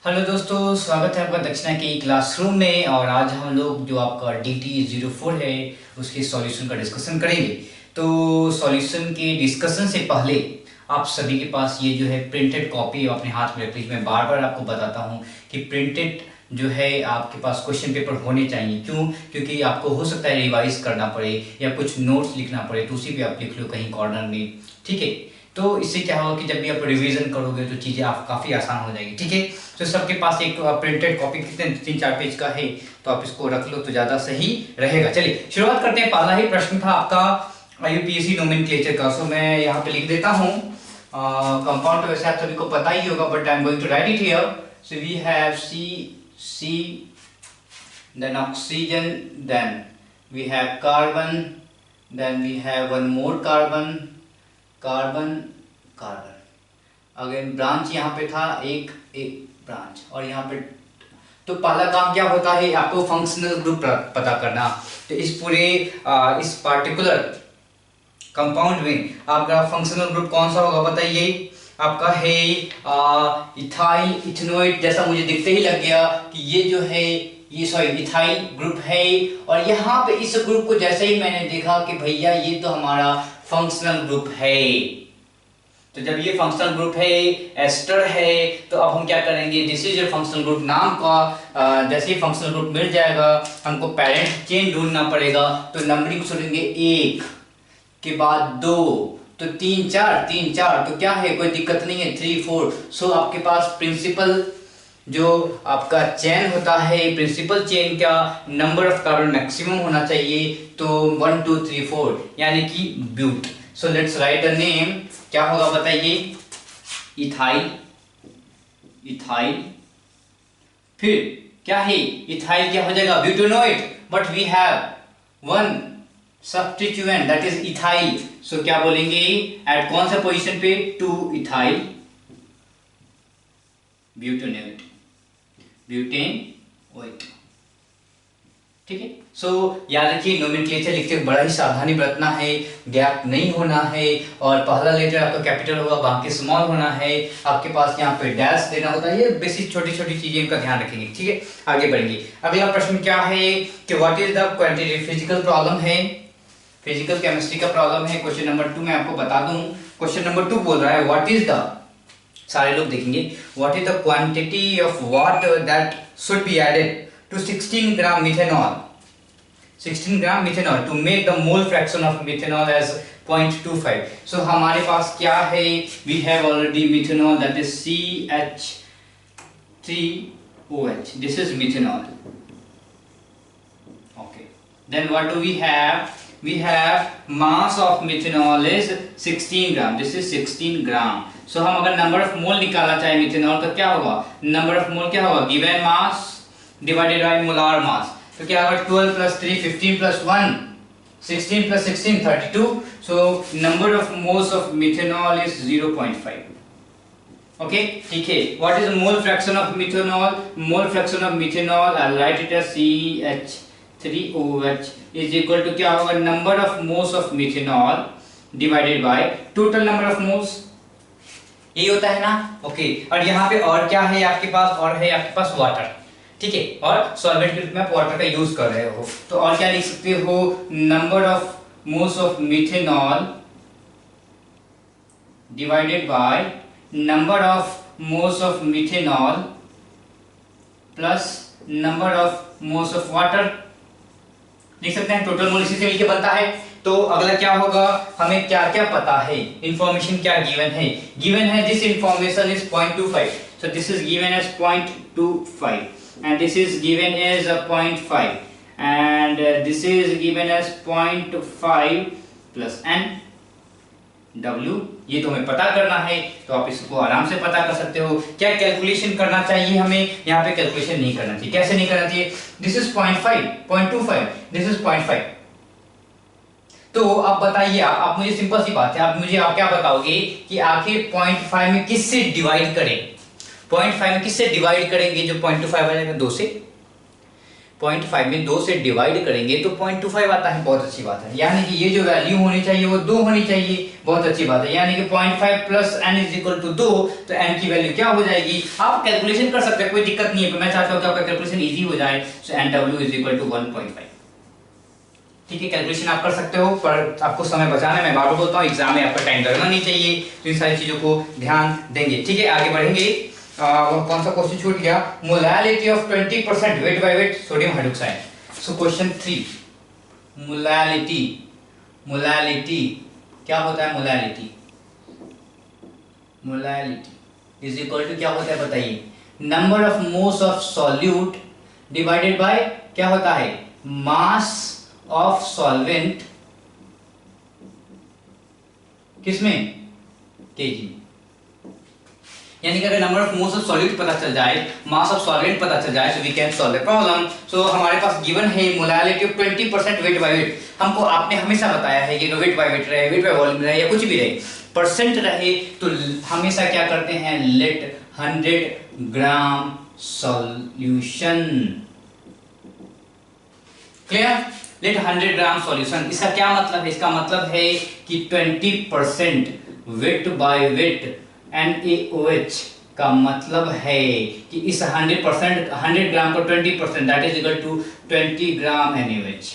Hello दोस्तों, स्वागत है आपका दक्षिणा के क्लासरूम में। और आज हम लोग जो आपका DT04 है उसके सॉल्यूशन का डिस्कशन करेंगे। तो सॉल्यूशन के डिस्कशन से पहले आप सभी के पास ये जो है प्रिंटेड कॉपी अपने हाथ में रखिए। मैं बार बार आपको बताता हूँ कि प्रिंटेड जो है आपके पास क्वेश्चन पेपर होने चाहिए। क्यों? क्योंकि आपको हो सकता है रिवाइज करना पड़े या कुछ नोट्स लिखना पड़े, तो उसी पे आप लिख लो कहीं कॉर्नर में। ठीक है, तो इससे क्या होगा कि जब भी आप रिवीजन करोगे तो चीज़ें आप काफ़ी आसान हो जाएगी। ठीक है, तो सबके पास एक प्रिंटेड कॉपी कितने 3-4 पेज का है, तो आप इसको रख लो तो ज़्यादा सही रहेगा। चलिए शुरुआत करते हैं। पहला ही प्रश्न था आपका यूपीएससी नोमेनक्लेचर का। सो मैं यहाँ पे लिख देता हूँ। कंपाउंड तो वैसे आप सभी को पता ही होगा, but I am going to write it here. So we have C then oxygen, then we have carbon, then we have one more carbon, carbon. Again branch यहाँ पे था, एक ब्रांच, और यहाँ पे तो पहला काम क्या होता है, आपको फंक्शनल ग्रुप पता करना। तो इस पूरे इस पार्टिकुलर कंपाउंड में आपका फंक्शनल ग्रुप कौन सा होगा बताइए। आपका है इथाइल इथेनोइड। जैसा मुझे दिखते ही लग गया कि ये जो है ये इथाइल ग्रुप है। और यहाँ पे इस ग्रुप को जैसे ही मैंने देखा कि भैया ये तो हमारा फंक्शनल ग्रुप है। तो जब ये फंक्शनल ग्रुप है, एस्टर है, तो अब हम क्या करेंगे, this is your functional group नाम का जैसे ही फंक्शनल ग्रुप मिल जाएगा हमको पेरेंट चेन ढूंढना पड़ेगा। तो नंबरिंग छोड़ेंगे, एक के बाद दो, तो तीन चार, तो क्या है, कोई दिक्कत नहीं है, 3 4। सो आपके पास प्रिंसिपल जो आपका चेन होता है, प्रिंसिपल चेन का नंबर ऑफ कार्बन मैक्सिमम होना चाहिए। तो 1 2 3 4 यानी कि bute. So let's write the name. क्या होगा बताइए, इथाइल। फिर क्या है, इथाइल क्या हो जाएगा, butanoid. But we have one substituent that is ethyl. So क्या बोलेंगे, एट कौन सा पोजीशन पे, 2 इथाइल ब्यूटेनोइड, ब्यूटेनोइड। ठीक है, सो याद रखिए नोमेनक्लेचर लिखते हुए बड़ा ही सावधानी बरतना है, गैप नहीं होना है, और पहला लेटर आपका कैपिटल होगा, बाकी स्मॉल होना है। आपके पास यहाँ पे डैश देना होता है। ये बेसिक छोटी छोटी चीजें इनका ध्यान रखेंगे। ठीक है, आगे बढ़ेंगे। अगला प्रश्न क्या है कि what is the quantity, physical problem है, फिजिकल केमिस्ट्री का प्रॉब्लम है। क्वेश्चन नंबर 2 मैं आपको बता दूं। क्वेश्चन नंबर 2 बोल रहा है व्हाट इज द, सारे लोग देखेंगे, what is the quantity of water that should be added to 16 gram methanol, 16 gram methanol to make the mole fraction of methanol as 0.25. So हमारे पास क्या है, we have already methanol, that is CH3OH. This is methanol. Okay. Then what do we have? We have mass of methanol is 16 gram. This is 16 gram. So हम अगर number of mole निकालना चाहे methanol तो क्या होगा, number of mole क्या होगा, given mass divided by molar mass. तो क्या होगा, 12 plus 3 15 plus 1 16 plus 16 32। So number of moles of methanol is 0.5। Okay, ठीक है। What is mole fraction of methanol, mole fraction of methanol I write it as CH3OH is equal to क्या होगा, number of moles of methanol divided by total number of moles. ये होता है ना। Okay, और यहाँ पे और क्या है आपके पास, और है आपके पास वाटर। ठीक है, और सॉल्वेंट के रूप में आप वाटर का यूज कर रहे हो, तो और क्या लिख सकते हो, number of moles of methanol divided by number of moles of methanol plus number of moles of water लिख सकते हैं। टोटल मोल इसी से मिलकर बनता है। तो अगला क्या होगा, हमें क्या क्या पता है, इंफॉर्मेशन क्या गिवन है, गिवन है this information is 0.25। So this is given as 0.25 and this is given as a 0.5 and this is given as 0.5 plus n w। ये तो हमें पता करना है, तो आप इसको आराम से पता कर सकते हो। क्या कैलकुलेशन करना चाहिए हमें, यहाँ पे कैलकुलेशन नहीं करना चाहिए। कैसे नहीं करना चाहिए, दिस इज 0.5 0.25, दिस इज 0.5। तो अब बताइए, आप मुझे सिंपल सी बात है, आप क्या बताओगे कि आखिर 0.5 में किससे डिवाइड करें, 0.5 में किससे डिवाइड करेंगे, जो 0.25 आ जाएगा 2 से। 0.5 में 2 से डिवाइड करेंगे तो 0.25 आता है, बहुत अच्छी बात है। यानी कि ये जो वैल्यू होनी चाहिए वो 2 होनी चाहिए, बहुत अच्छी बात है। यानी कि 0.5 plus n is equal to 2, तो n की वैल्यू क्या हो जाएगी, आप कैलकुलेशन कर सकते हैं, कोई दिक्कत नहीं है, मैं चाहता हूं कि आपका कैलकुलेशन इजी हो जाए। सो nw इज इक्वल टू 1.5। ठीक है, कैलकुलेशन आप कर सकते हो, पर आपको समय बचाना है। मैं बार बार बोलता हूँ एग्जाम में आपका टाइम लगना नहीं चाहिए, तो इन सारी चीजों को ध्यान देंगे। ठीक है, आगे बढ़ेंगे। कौन सा क्वेश्चन छूट गया, molality of 20% weight by weight sodium hydroxide. So question 3, molality, molality क्या होता है, molality, molality is equal to क्या होता है बताइए, number of moles of solute divided by क्या होता है, मास ऑफ सॉल्वेंट, किसमें, केजी। यानी कि अगर number of moles of solute पता चल जाए, मास ऑफ सॉल्वेंट पता चल जाए, so we can solve the problem. So हमारे पास गिवन है molality of 20% weight by wait. हमको आपने हमेशा बताया है कि वेट बाय वेट रहे, वेट बाय वॉल्यूम रहे या कुछ भी रहे, परसेंट रहे तो हमेशा क्या करते हैं, लेट 100 ग्राम सॉल्यूशन। क्लियर, लेट 100 ग्राम सॉल्यूशन। इसका क्या मतलब है, इसका मतलब है कि 20% वेट बाय वेट NaOH का मतलब है कि इस 100% 100 ग्राम को 20% that is equal to 20 gram NaOH।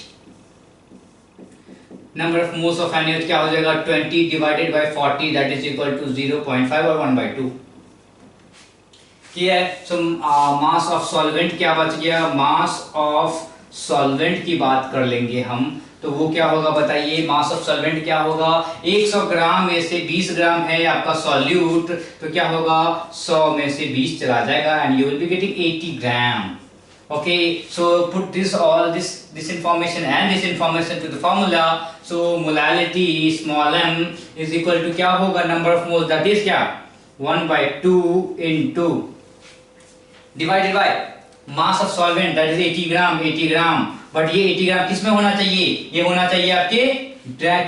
Number of moles of NaOH क्या हो जाएगा, 20 divided by 40 that is equal to 0.5 और 1/2। Clear. So mass of solvent क्या बच गया, मास ऑफ सॉल्वेंट की बात कर लेंगे हम, तो वो क्या होगा बताइए, मास ऑफ सॉल्वेंट क्या होगा, 100 ग्राम में से 20 ग्राम है आपका सॉल्यूट, तो क्या होगा 100 में से 20 चला जाएगा and you will be getting 80 gram. Okay, so put this all this information and this information to the formula. So molality small m is equal to क्या होगा, number of moles that is क्या 1/2 into divided by mass of solvent that is 80 gram, 80 gram. But ये 80 ग्राम किस में होना चाहिए, ये होना चाहिए आपके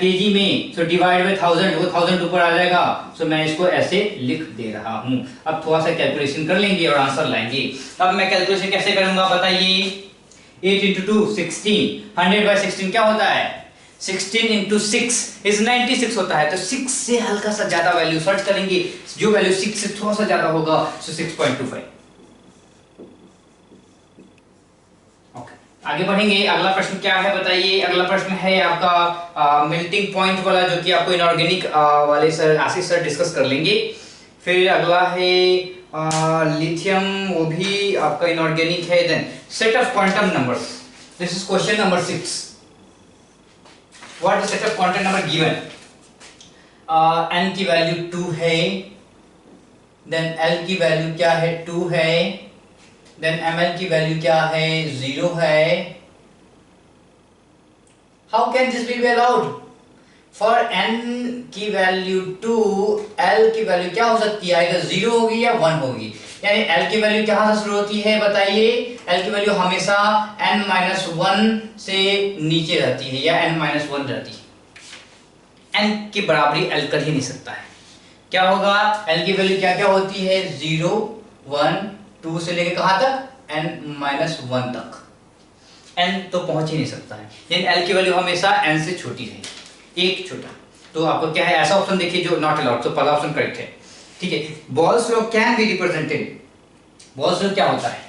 केजी में। सो डिवाइड बाय 1000, वो 1000 ऊपर आ जाएगा। सो मैं इसको ऐसे लिख दे रहा हूं। अब थोड़ा सा कैलकुलेशन कर लेंगे और आंसर लाएंगे। अब मैं कैलकुलेशन कैसे करूंगा बताइए, 8 into 2 16, 100 by 16 क्या होता है, 16 into 6 is 96 होता है। तो 6 से हल्का सा ज्यादा वैल्यू सर्च करेंगे, जो वैल्यू 6 से थोड़ा सा ज्यादा होगा, सो 6.25। आगे बढ़ेंगे, अगला प्रश्न क्या है बताइए। अगला प्रश्न है आपका मेल्टिंग पॉइंट वाला, जो कि आपको इनऑर्गेनिक वाले सर आशीष सर डिस्कस कर लेंगे। फिर अगला है लिथियम, वो भी आपका इनऑर्गेनिक है। Then set of quantum numbers, this is question number 6। What is set of quantum number given, n की वैल्यू 2 है, देन l की वैल्यू क्या है 2 है, देन ml की वैल्यू क्या है 0 है। How can this be allowed, for n की वैल्यू 2 l की वैल्यू क्या हो सकती है, आएगा 0 होगी या 1 होगी। यानी l की वैल्यू कहां से शुरू होती है बताइए, l की वैल्यू हमेशा n-1 से नीचे रहती है या n-1 रहती है। n की बराबरी l कर ही नहीं सकता है। क्या होगा, l की वैल्यू क्या क्या होती है 0 1 2 से लेके कहां तक n-1 तक, n तो पहुंच ही नहीं सकता है। लेकिन l की वैल्यू हमेशा n से छोटी रहेगी, एक छोटा। तो आपको क्या है, ऐसा ऑप्शन देखिए जो नॉट अलाउड, तो पहला ऑप्शन करेक्ट है। ठीक है, balls law can be represented, balls law क्या होता है,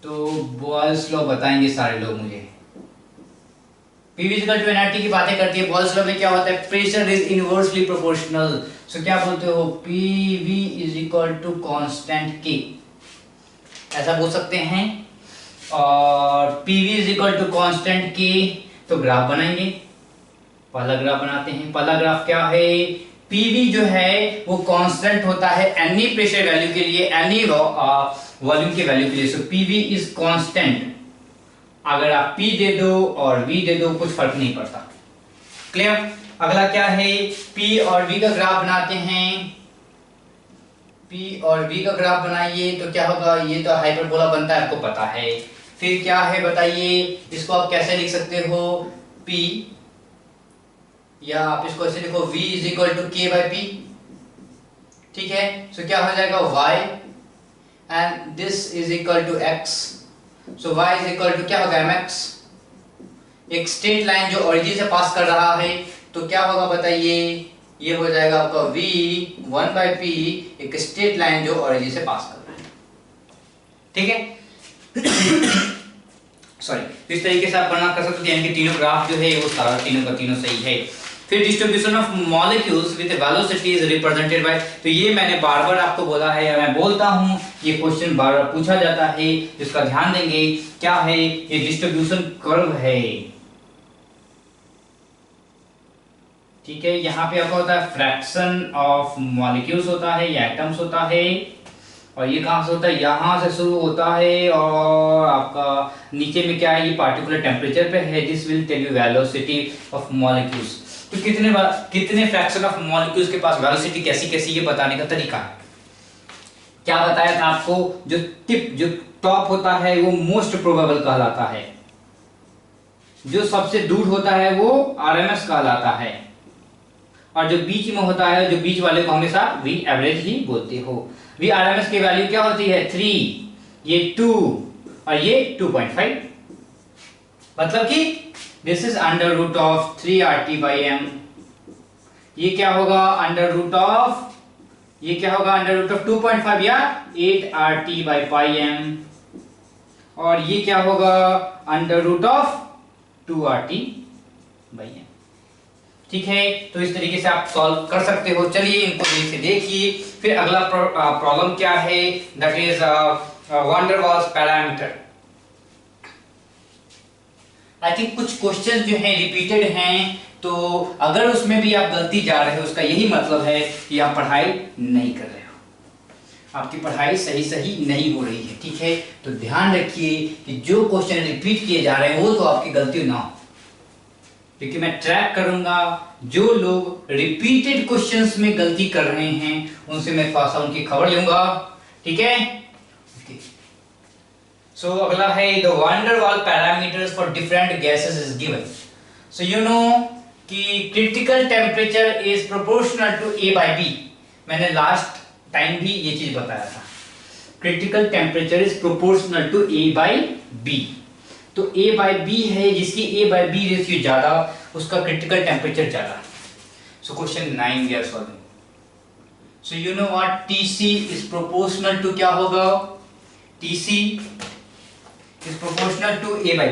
तो बॉल्स लॉ बताएंगे सारे लोग मुझे। P = nRT की बातें करती है। बॉल्स लॉ में क्या होता है, प्रेशर इज इनवर्सली प्रोपोर्शनल। सो क्या बोलते हो, PV = कांस्टेंट K, ऐसा बोल सकते हैं। और PV = कांस्टेंट K, तो ग्राफ बनाएंगे, पहला ग्राफ बनाते हैं। पहला ग्राफ क्या है, PV जो है वो कांस्टेंट होता है एनी प्रेशर वैल्यू के लिए, एनी वॉल्यूम के वैल्यू के लिए। सो PV इज कांस्टेंट, अगर आप P दे दो और V दे दो कुछ फर्क नहीं पड़ता। क्लियर। अगला क्या है, P और V का ग्राफ बनाते हैं। P और V का ग्राफ बनाइए तो क्या होगा, ये तो हाइपरबोला बनता है, आपको पता है। फिर क्या है बताइए, इसको आप कैसे लिख सकते हो, P, या आप इसको ऐसे लिखो V = K/P। ठीक है, सो क्या हो जाएगा, Y and this is equal to x, so y is equal to क्या होगा mx। एक स्ट्रेट लाइन जो ओरिजिन से पास कर रहा है तो क्या होगा बताइए, ये हो जाएगा आपका v 1/p, एक स्ट्रेट लाइन जो ओरिजिन से पास कर रहा है, ठीक है। सॉरी, तो इस तरीके से आप गणना कर सकते हैं कि तीनों ग्राफ जो है वो सारा तीनों का तीनों सही है। फिर distribution of molecules with velocity is represented by, तो ये मैंने बार बार आपको बोला है, मैं बोलता हूं, ये क्वेश्चन बार बार पूछा जाता है, इसका ध्यान देंगे। क्या है ये डिस्ट्रीब्यूशन कर्व है, ठीक है। यहाँ पे आपका होता है फ्रैक्शन ऑफ मॉलिक्यूल्स होता है या एटम्स होता है, और ये कहां से होता है, यहां से शुरू होता है, और आपका नीचे में क्या है, ये पार्टिकुलर टेम्परेचर पे है, this will tell you velocity of molecules. तो कितने फ्रैक्शन ऑफ मॉलिक्यूल्स के पास वेलोसिटी कैसी कैसी, ये बताने का तरीका है। क्या बताया था आपको, जो टॉप होता है वो मोस्ट प्रोबेबल कहलाता है, जो सबसे दूर होता है वो आरएमएस कहलाता है, और जो बीच में होता है, जो बीच वाले को हमेशा वी एवरेज ही बोलते हो। वी आरएमएस की वैल्यू क्या होती है 3, ये 2 और ये 2.5, मतलब कि this is under root of 3RT/m। ये क्या होगा अंडर रूट ऑफ, ये क्या होगा अंडर रूट ऑफ 2.5 या 8RT/m, और ये क्या होगा अंडर रूट ऑफ 2RT/m, ठीक है। तो इस तरीके से आप सॉल्व कर सकते हो। चलिए इनको देख से देखिए। फिर अगला प्रॉब्लम क्या है, that is van der Waals parameter. I think कुछ क्वेश्चन जो हैं रिपीटेड हैं, तो अगर उसमें भी आप गलती जा रहे हो उसका यही मतलब है कि आप पढ़ाई नहीं कर रहे हो, आपकी पढ़ाई सही नहीं हो रही है, ठीक है। तो ध्यान रखिए कि जो क्वेश्चन रिपीट किए जा रहे हैं वो तो आपकी गलती ना हो, क्योंकि मैं ट्रैक करूंगा जो लोग रिपीटेड क्वेश्चंस में गलती कर रहे हैं उनसे मैं थोड़ा सा उनकी खबर लूंगा, ठीक है। सो अगला है the van der Waals parameters for different gases is given. So you know कि critical temperature is proportional to A/B। मैंने लास्ट टाइम भी ये चीज बताया था, critical temperature is proportional to A/B। तो A/B है, जिसकी A/B रेशियो ज्यादा उसका क्रिटिकल टेम्परेचर ज्यादा। So question 9 we are solving. So you know what TC is proportional to क्या होगा, TC is proportional to A/B।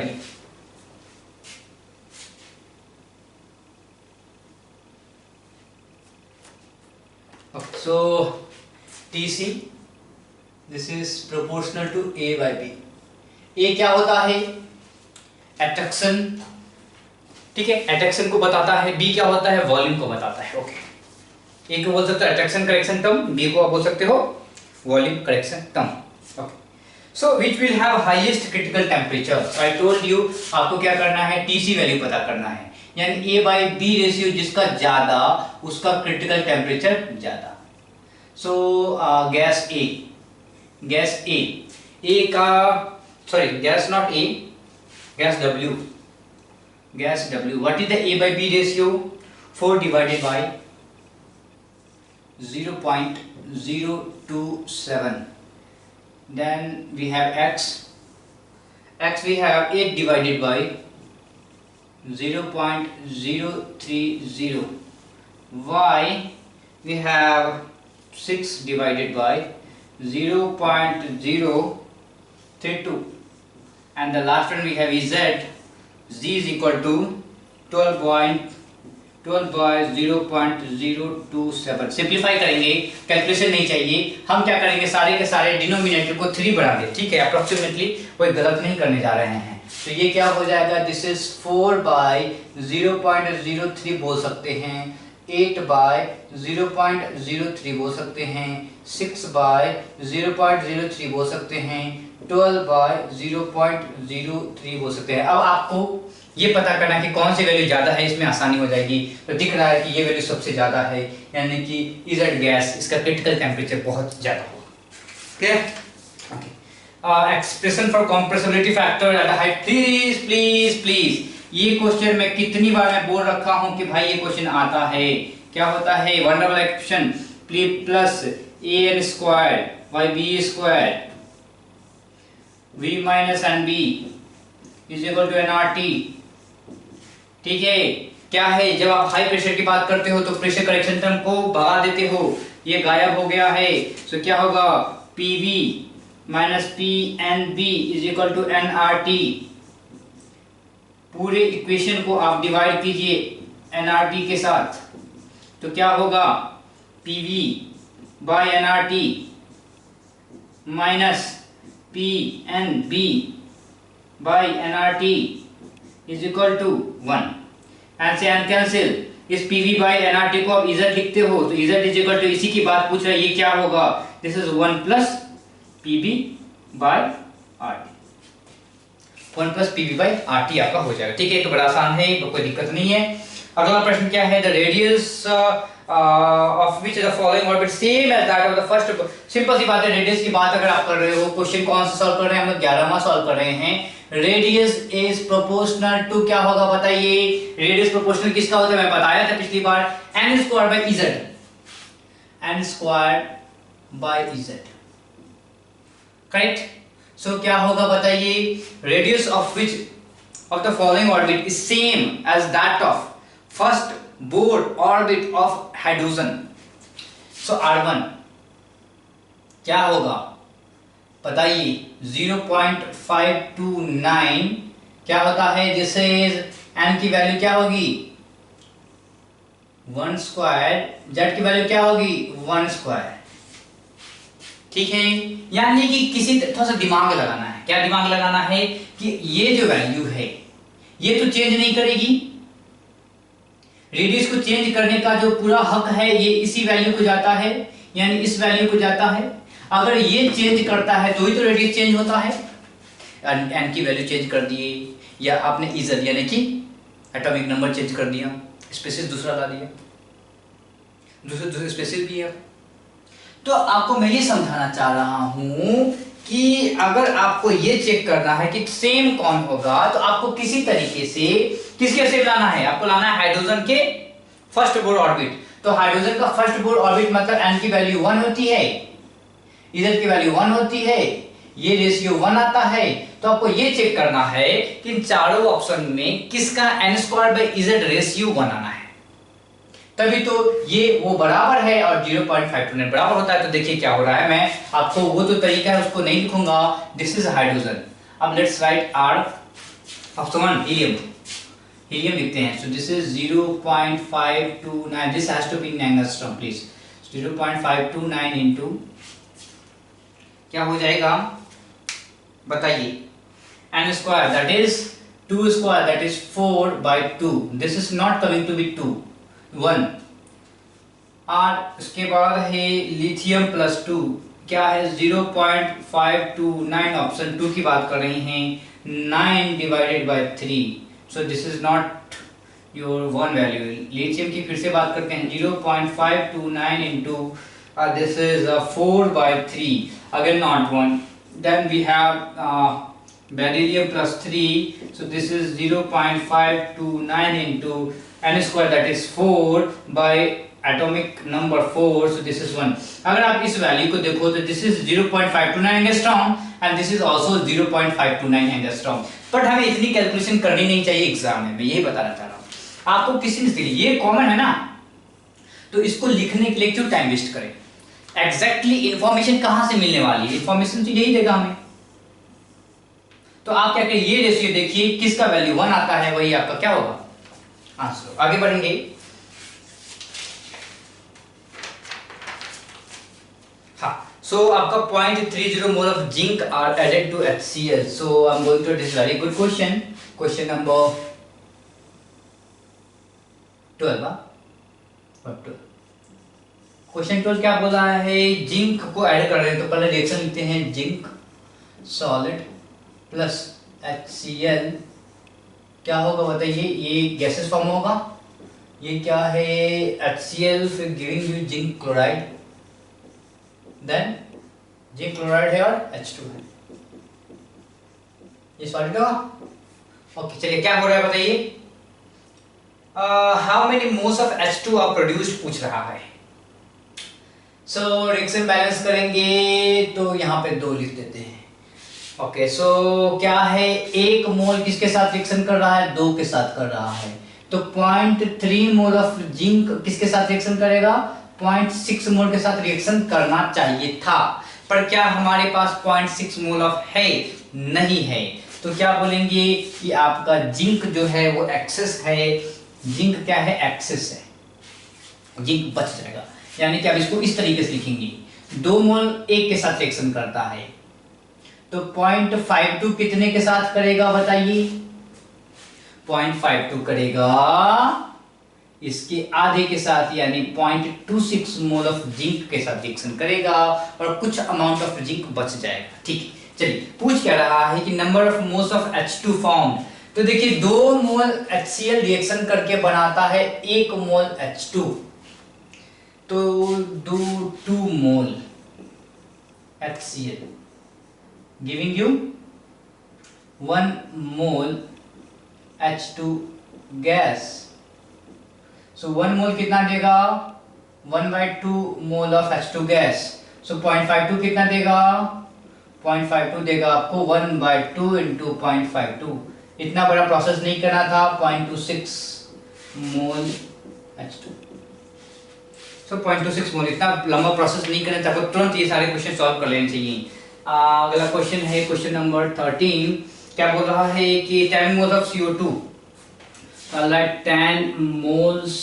So TC this is proportional to A/B। A क्या होता है, एट्रैक्शन, ठीक है, एट्रैक्शन को बताता है। B क्या होता है, वॉल्यूम को बताता है। ओके, A को बोल सकते हो एट्रैक्शन करेक्शन टर्म, B को आप बोल सकते हो volume correction term. Okay, so which will have highest critical temperature. I told you आपको क्या करना है, TC वैल्यू पता करना है, यानी A/B रेशियो जिसका ज्यादा उसका क्रिटिकल टेम्परेचर ज्यादा। सो गैस A का, sorry gas not A, gas W, what is the A/B ratio, 4 divided by 0.027। then we have X we have 8 divided by 0.030। Y we have 6 divided by 0.032, and the last one we have Z is equal to 12 by 0.027। Simplify करेंगे, calculation नहीं चाहिए, हम क्या करेंगे सारे के सारे denominator को 3 बढ़ा दें, ठीक है, अप्रोक्सीमेटली, कोई गलत नहीं करने जा रहे हैं। तो ये क्या हो जाएगा, दिस इज 4 by 0.03 बोल सकते हैं, 8 by 0.03 बोल सकते हैं, 6 by 0.03 बोल सकते हैं, 12 by 0.03 बोल सकते हैं। अब आपको ये पता करना है कि कौन सी वैल्यू ज्यादा है, इसमें आसानी हो जाएगी। तो दिख रहा है कि ये वैल्यू सबसे ज्यादा है, यानी कि इजड गैस, इसका क्रिटिकल टेम्परेचर बहुत ज्यादा होगा। Clear? Okay, expression for compressibility factor at height. Please ये क्वेश्चन मैं कितनी बार मैं बोल रखा हूं कि भाई ये क्वेश्चन आता है। क्या होता है, one double expression plus an² y b² V minus N B is equal to N R T. ठीक है, क्या है, जब आप हाई प्रेशर की बात करते हो तो प्रेशर करेक्शन टर्म को भगा देते हो, ये गायब हो गया है। तो क्या होगा, PV minus PNB is equal to nRT। पूरे इक्वेशन को आप डिवाइड कीजिए nRT के साथ, तो क्या होगा, PV by nRT minus PNB by nRT is equal to 1। And से एन कैंसिल, इस PV बाय nRT को आप इजट लिखते हो, तो इजट इज इक्वल टू, इसी की बात पूछ रहा है, ये क्या होगा, this is 1 plus PV by RT। 1 plus PV by RT आपका हो जाएगा। ठीक है, तो बड़ा आसान है, कोई दिक्कत नहीं है। अगला प्रश्न क्या है, the radius of which the following orbit same as that of the first. Simple सी बात है, रेडियस की बात अगर आप कर रहे हो, क्वेश्चन कौन सा सॉल्व कर रहे हैं, हम लोग 11वां सॉल्व कर रहे हैं। रेडियस इज प्रोपोर्शनल टू, क्या होगा बताइए, रेडियस प्रोपोर्शनल किसका होता है, मैं बताया था पिछली बार, n square by z, n square by z, correct. So क्या होगा बताइए, radius of which of the following orbit is same as that of first Bohr orbit of hydrogen. So R1 क्या होगा बताइए, 0.529 क्या होता है, दिस इज n की वैल्यू क्या होगी 1 स्क्वायर, z की वैल्यू क्या होगी 1 स्क्वायर। ठीक है, यानी कि किसी थोड़ा सा दिमाग लगाना है। क्या दिमाग लगाना है कि ये जो वैल्यू है ये तो चेंज नहीं करेगी, रेडियस को चेंज करने का जो पूरा हक है ये इसी वैल्यू को जाता है, यानी इस वैल्यू को जाता है। अगर ये चेंज करता है तो ही तो रेडियस चेंज होता है। n की वैल्यू चेंज कर दिए, या आपने इजर यानी कि एटॉमिक नंबर चेंज कर दिया, स्पेसिस दूसरा ला दिया, दूसरे स्पेसिस भी है। तो आपको मैं ये समझाना चाह रहा हूं कि अगर आपको ये चेक करना है कि सेम कौन होगा, तो आपको किसी तरीके से किसके सेम लाना है, आपको लाना है हाइड्रोजन के फर्स्ट बोर ऑर्बिट। तो हाइड्रोजन का फर्स्ट बोर ऑर्बिट मतलब n की वैल्यू 1 होती है, इधर की वैल्यू 1 होती है, ये रेशियो 1 आता है। तो आपको ये चेक करना है कि इन चारों ऑप्शन में किसका n square by z ratio 1 आना है, तभी तो ये वो बराबर है और 0.529 बराबर होता है। तो देखिए क्या हो रहा है, मैं आपको वो तो तरीका है उसको नहीं लिखूंगा, दिस इज हाइड्रोजन। अब let's write R option 1 helium, helium लिखते हैं। So this is 0.529, this has to be in angstrom please. 0.529 into क्या हो जाएगा बताइए, n square that is 2 square that is 4/2, this is not coming to be 2 1। और उसके बाद है लिथियम प्लस 2, क्या है 0.529, ऑप्शन 2 की बात कर रही हैं, 9 divided by 3, so this is not your 1 value. Lithium की फिर से बात करते हैं, 0.529 into this is 4/3, again not 1। Then we have beryllium plus 3, so this is 0.529 into n square that is 4 by atomic number 4, so this is 1। अगर आप इस value को देखो तो this is 0.529 angstrom and this is also 0.529 angstrom. But हमें इतनी calculation करनी नहीं चाहिए एग्जाम में, मैं यही बताना चाह रहा हूँ आपको। किसी ने ये कॉमन है ना, तो इसको लिखने के लिए क्यों टाइम वेस्ट करें। एग्जैक्टली इंफॉर्मेशन कहां से मिलने वाली है, इंफॉर्मेशन तो यही देगा हमें। तो आप क्या करें, ये रेशियो देखिए, किसका वैल्यू 1 आता है वही आपका क्या होगा आंसर। आगे बढ़ेंगे, हाँ। सो आपका 0.30 mole of zinc are added to HCl। So I am going to this very good question, question number 12। Question 12 क्या बोल रहा है, जिंक को ऐड कर रहे हैं, तो पहले रिएक्शन लिखते हैं, जिंक सॉलिड प्लस HCl क्या होगा बताइए, ये गैसेस फॉर्म होगा, ये क्या है HCl फिर giving you zinc chloride, then zinc chloride है और H2 है, ये सॉलिड होगा। ओके चलिए क्या हो रहा है बताइए, how many moles of H2 are produced पूछ रहा है। सो रिएक्शन बैलेंस करेंगे तो यहाँ पे 2 लिख देते हैं, ओके, सो क्या है, 1 मोल किसके साथ रिएक्शन कर रहा है, 2 के साथ कर रहा है। तो 0.3 मोल ऑफ जिंक किसके साथ रिएक्शन करेगा, 0.6 मोल के साथ रिएक्शन करना चाहिए था, पर क्या हमारे पास 0.6 मोल ऑफ है, नहीं है। तो क्या बोलेंगे कि आपका जिंक जो है वो एक्सेस है, जिंक क्या है, एक्सेस है, जिंक बच जाएगा। यानी कि आप इसको इस तरीके से लिखेंगे, 2 मोल 1 के साथ रिएक्शन करता है, तो 0.52 कितने के साथ करेगा बताइए, 0.52 करेगा इसके आधे के साथ, यानी 0.26 मोल ऑफ जिंक के साथ रिएक्शन करेगा और कुछ अमाउंट ऑफ जिंक बच जाएगा। ठीक है, चलिए पूछ क्या रहा है कि number of moles of H2 formed. तो देखिए 2 मोल HCl रिएक्शन करके बनाता है 1 मोल H2, तो 2 मोल HCl giving you 1 mole H2 gas. So 1 मोल कितना देगा, 1/2 मोल ऑफ H2 गैस। सो 0.52 कितना देगा, 0.52 देगा आपको 1/2 इंटू 0.52। इतना बड़ा प्रोसेस नहीं करना था, 0.26 मोल H2। सो 0.26 मोल, इतना लंबा प्रोसेस नहीं करना था, आपको तुरंत ये सारे क्वेश्चन सॉल्व कर लेने चाहिए। अगला क्वेश्चन है क्वेश्चन नंबर 13। क्या बोल रहा है कि 10 moles of CO2, 10 moles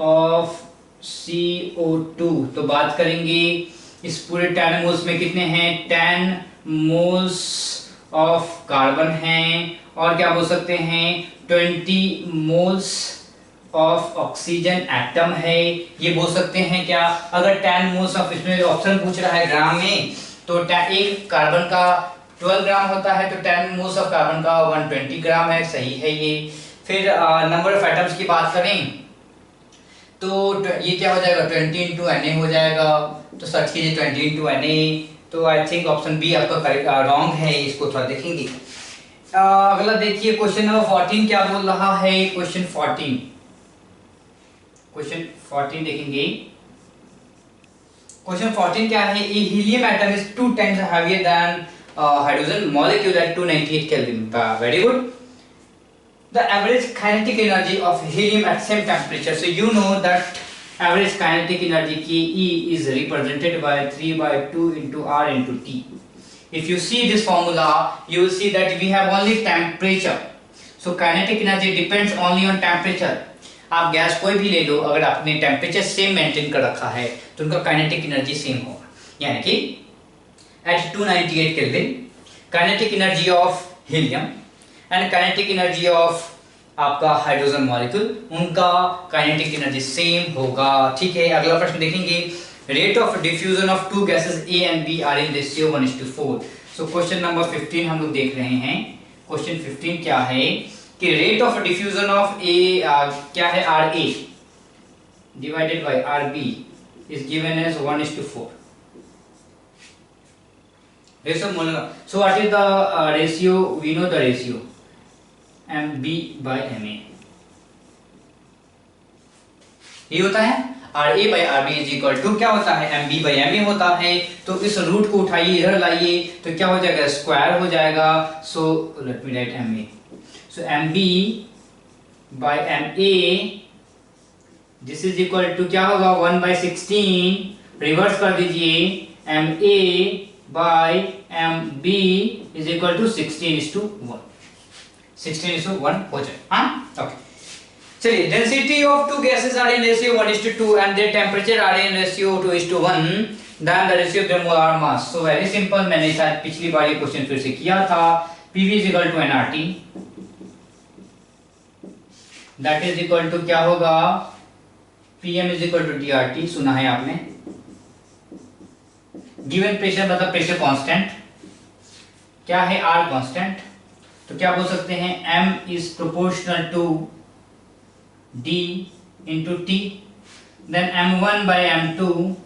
of CO2। तो बात करेंगे इस पूरे 10 मोल्स में कितने हैं, 10 मोल्स ऑफ कार्बन हैं, और क्या बोल सकते हैं 20 मोल्स ऑफ ऑक्सीजन एटम है, ये बोल सकते हैं। क्या अगर 10 मोल्स ऑफ, इसमें ऑप्शन पूछ रहा है ग्राम में, तो एक कार्बन का 12 ग्राम होता है, तो 10 मोल्स ऑफ कार्बन का 120 ग्राम है, सही है ये। फिर नंबर ऑफ एटम्स की बात करें तो ये क्या हो जाएगा, 20 इंटू Na हो जाएगा, तो सर्च कीजिए 20 इंटू Na। तो आई थिंक ऑप्शन बी आपका रॉन्ग है, इसको थोड़ा देखेंगे। अगला देखिए क्वेश्चन नंबर 14 क्या बोल रहा है, क्वेश्चन 14 देखेंगे। क्वेश्चन 14 क्या है, a helium atom is 2 times heavier than hydrogen molecule at 298 Kelvin. Very good. The average kinetic energy of helium at same temperature. So you know that average kinetic energy Ke is represented by 3/2 into R into T. If you see this formula, you will see that we have only temperature. So kinetic energy depends only on temperature. आप gas कोई भी ले लो, अगर आपने temperature same maintain कर रखा है तो उनका काइनेटिक एनर्जी सेम होगा। यानी कि at 298 kelvin kinetic energy of helium and kinetic energy of आपका हाइड्रोजन मॉलिक्यूल, उनका काइनेटिक एनर्जी सेम होगा। ठीक है, अगला प्रश्न देखेंगे, rate of diffusion of 2 gases A and B are in ratio 1:4। So question number 15 हम लोग देख रहे हैं। क्वेश्चन 15 क्या है कि rate of diffusion of A क्या है, RA divided by RB is given as 1:4 ratio molar. So what is the ratio, we know the ratio MB by MA, ये होता है RA by RB is equal to क्या होता है, MB by MA होता है। तो इस रूट को उठाइए, इधर लाइए, तो क्या हो जाएगा, स्क्वायर हो जाएगा। So let me write MA, so MB by MA this is equal to क्या होगा, 1/16, रिवर्स कर दीजिए, MA by MB is equal to 16:1, 16:1 हो जाए। हाँ, ओके। चलिए, density of 2 gases are in ratio 1:2 and their temperature are in ratio 2:1, then the ratio of their molar mass. So very simple, मैंने शायद पिछली बार ये क्वेश्चन फिर से किया था। PV is equal to nRT, that is equal to क्या होगा, PM is equal to DRT। सुना है आपने। गिवन प्रेशर मतलब प्रेशर कांस्टेंट, क्या है, R कांस्टेंट। तो क्या बोल सकते हैं, M is proportional to D into T, then M1 by M2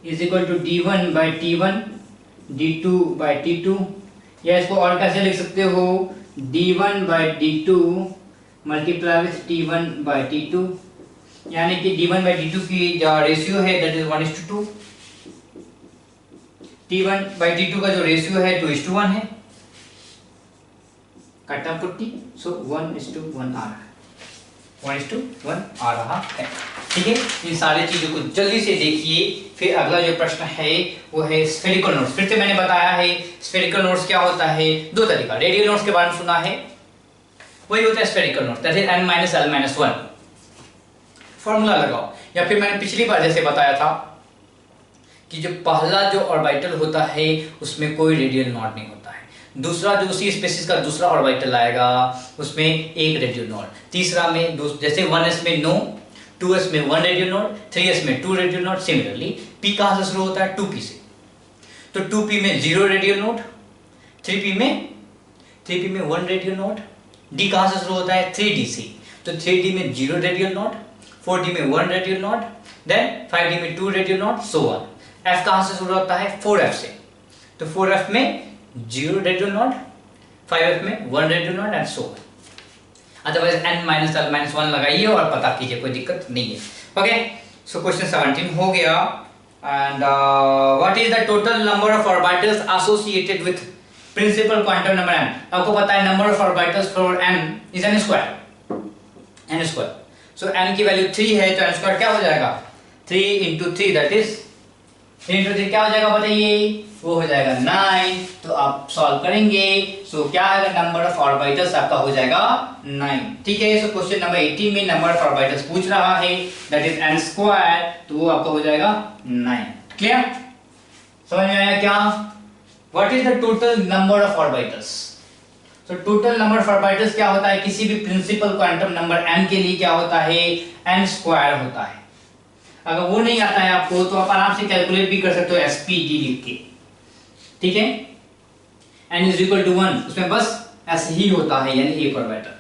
is equal to D1 by T1, D2 by T2, या इसको और कैसे लिख सकते हो, D1 by D2 multiply with T1 by T2, यानी कि D1 by D2 की जो रेशियो है दैट इज 1:2। T1/T2 का जो रेशियो है 2:1 है, कट्टा पुट्टी, सो 1:1 आ रहा है, 1:1 आ रहा है। ठीक है, इन सारी चीजों को जल्दी से देखिए। फिर अगला जो प्रश्न है वो है स्फेरिकल नोट्स। फिर से मैंने बताया है स्फेरिकल नोट्स क्या होता है, दो तरीका। रेडियल नोट्स के बारे में सुना है, वही होता है spherical notes, that is n-l-1। Formula लगाओ, या फिर मैंने पिछली बार जैसे बताया था कि जो पहला जो ऑर्बिटल होता है उसमें कोई रेडियल नॉट नहीं होता है, दूसरा जो उसी स्पेसिस का दूसरा ऑर्बिटल आएगा उसमें एक रेडियल नॉट, तीसरा में जैसे 1s में नो, 2s में 1 रेडियल नॉट, 3s में 2 रेडियल नॉट। सिमिलरली p कहां से शुरू होता है, 2p से, तो 2p में 0 रेडियल नॉट, 3p में 1 रेडियल नॉट। d कहां से शुरू होता है, 3d से, तो 3d में 0 रेडियल नॉट, 4d में 1 रेडियल नॉट, देन 5d में 2 radial not, so on. f कहां से शुरू होता है, 4f से, तो 4f में 0 रेडियल नॉट, 5f में 1 radial not and so on. Otherwise n-l-1 लगाइए और पता कीजिए, कोई दिक्कत नहीं है। ओके, सो क्वेश्चन 17 हो गया। And what is the total number of orbitals associated with principal quantum number n? आपको पता है number of orbitals for n is n square. So n की वैल्यू 3 है, तो n स्क्वायर क्या हो जाएगा, 3 × 3 दैट इज 3 × 3 क्या हो जाएगा बताइए, वो हो जाएगा 9। तो आप सॉल्व करेंगे, सो क्या आएगा, नंबर ऑफ ऑर्बिटल्स आपका हो जाएगा 9। ठीक है, सो क्वेश्चन नंबर 18 में नंबर ऑफ ऑर्बिटल्स पूछ रहा है, दैट इज n स्क्वायर, तो वो आपका हो जाएगा 9। क्लियर, समझ में आया क्या? What is the total number of orbitals? So total number of orbitals क्या होता है, किसी भी प्रिंसिपल क्वांटम नंबर n के लिए क्या होता है, n स्क्वायर होता है। अगर वो नहीं आता है आपको तो आप आराम से कैलकुलेट भी कर सकते हो SPD लिख के। ठीक है, n = 1 उसमें बस s ही होता है, यानी एक ऑर्बिटल।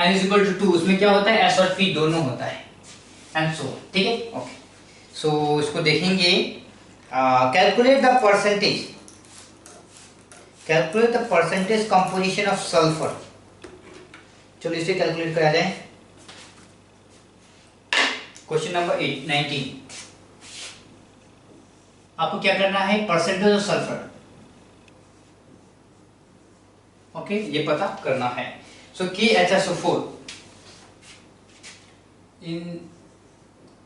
n = 2 उसमें क्या होता है, s और p दोनों होता है, एंड सो। ठीक है, ओके, सो इसको देखेंगे। Calculate the percentage composition of sulphur. चलो इसे कैलकुलेट करा जाए। क्वेश्चन नंबर 19, आपको क्या करना है, परसेंटेज ऑफ सल्फर, ओके, ये पता करना है। सो KHSO4 इन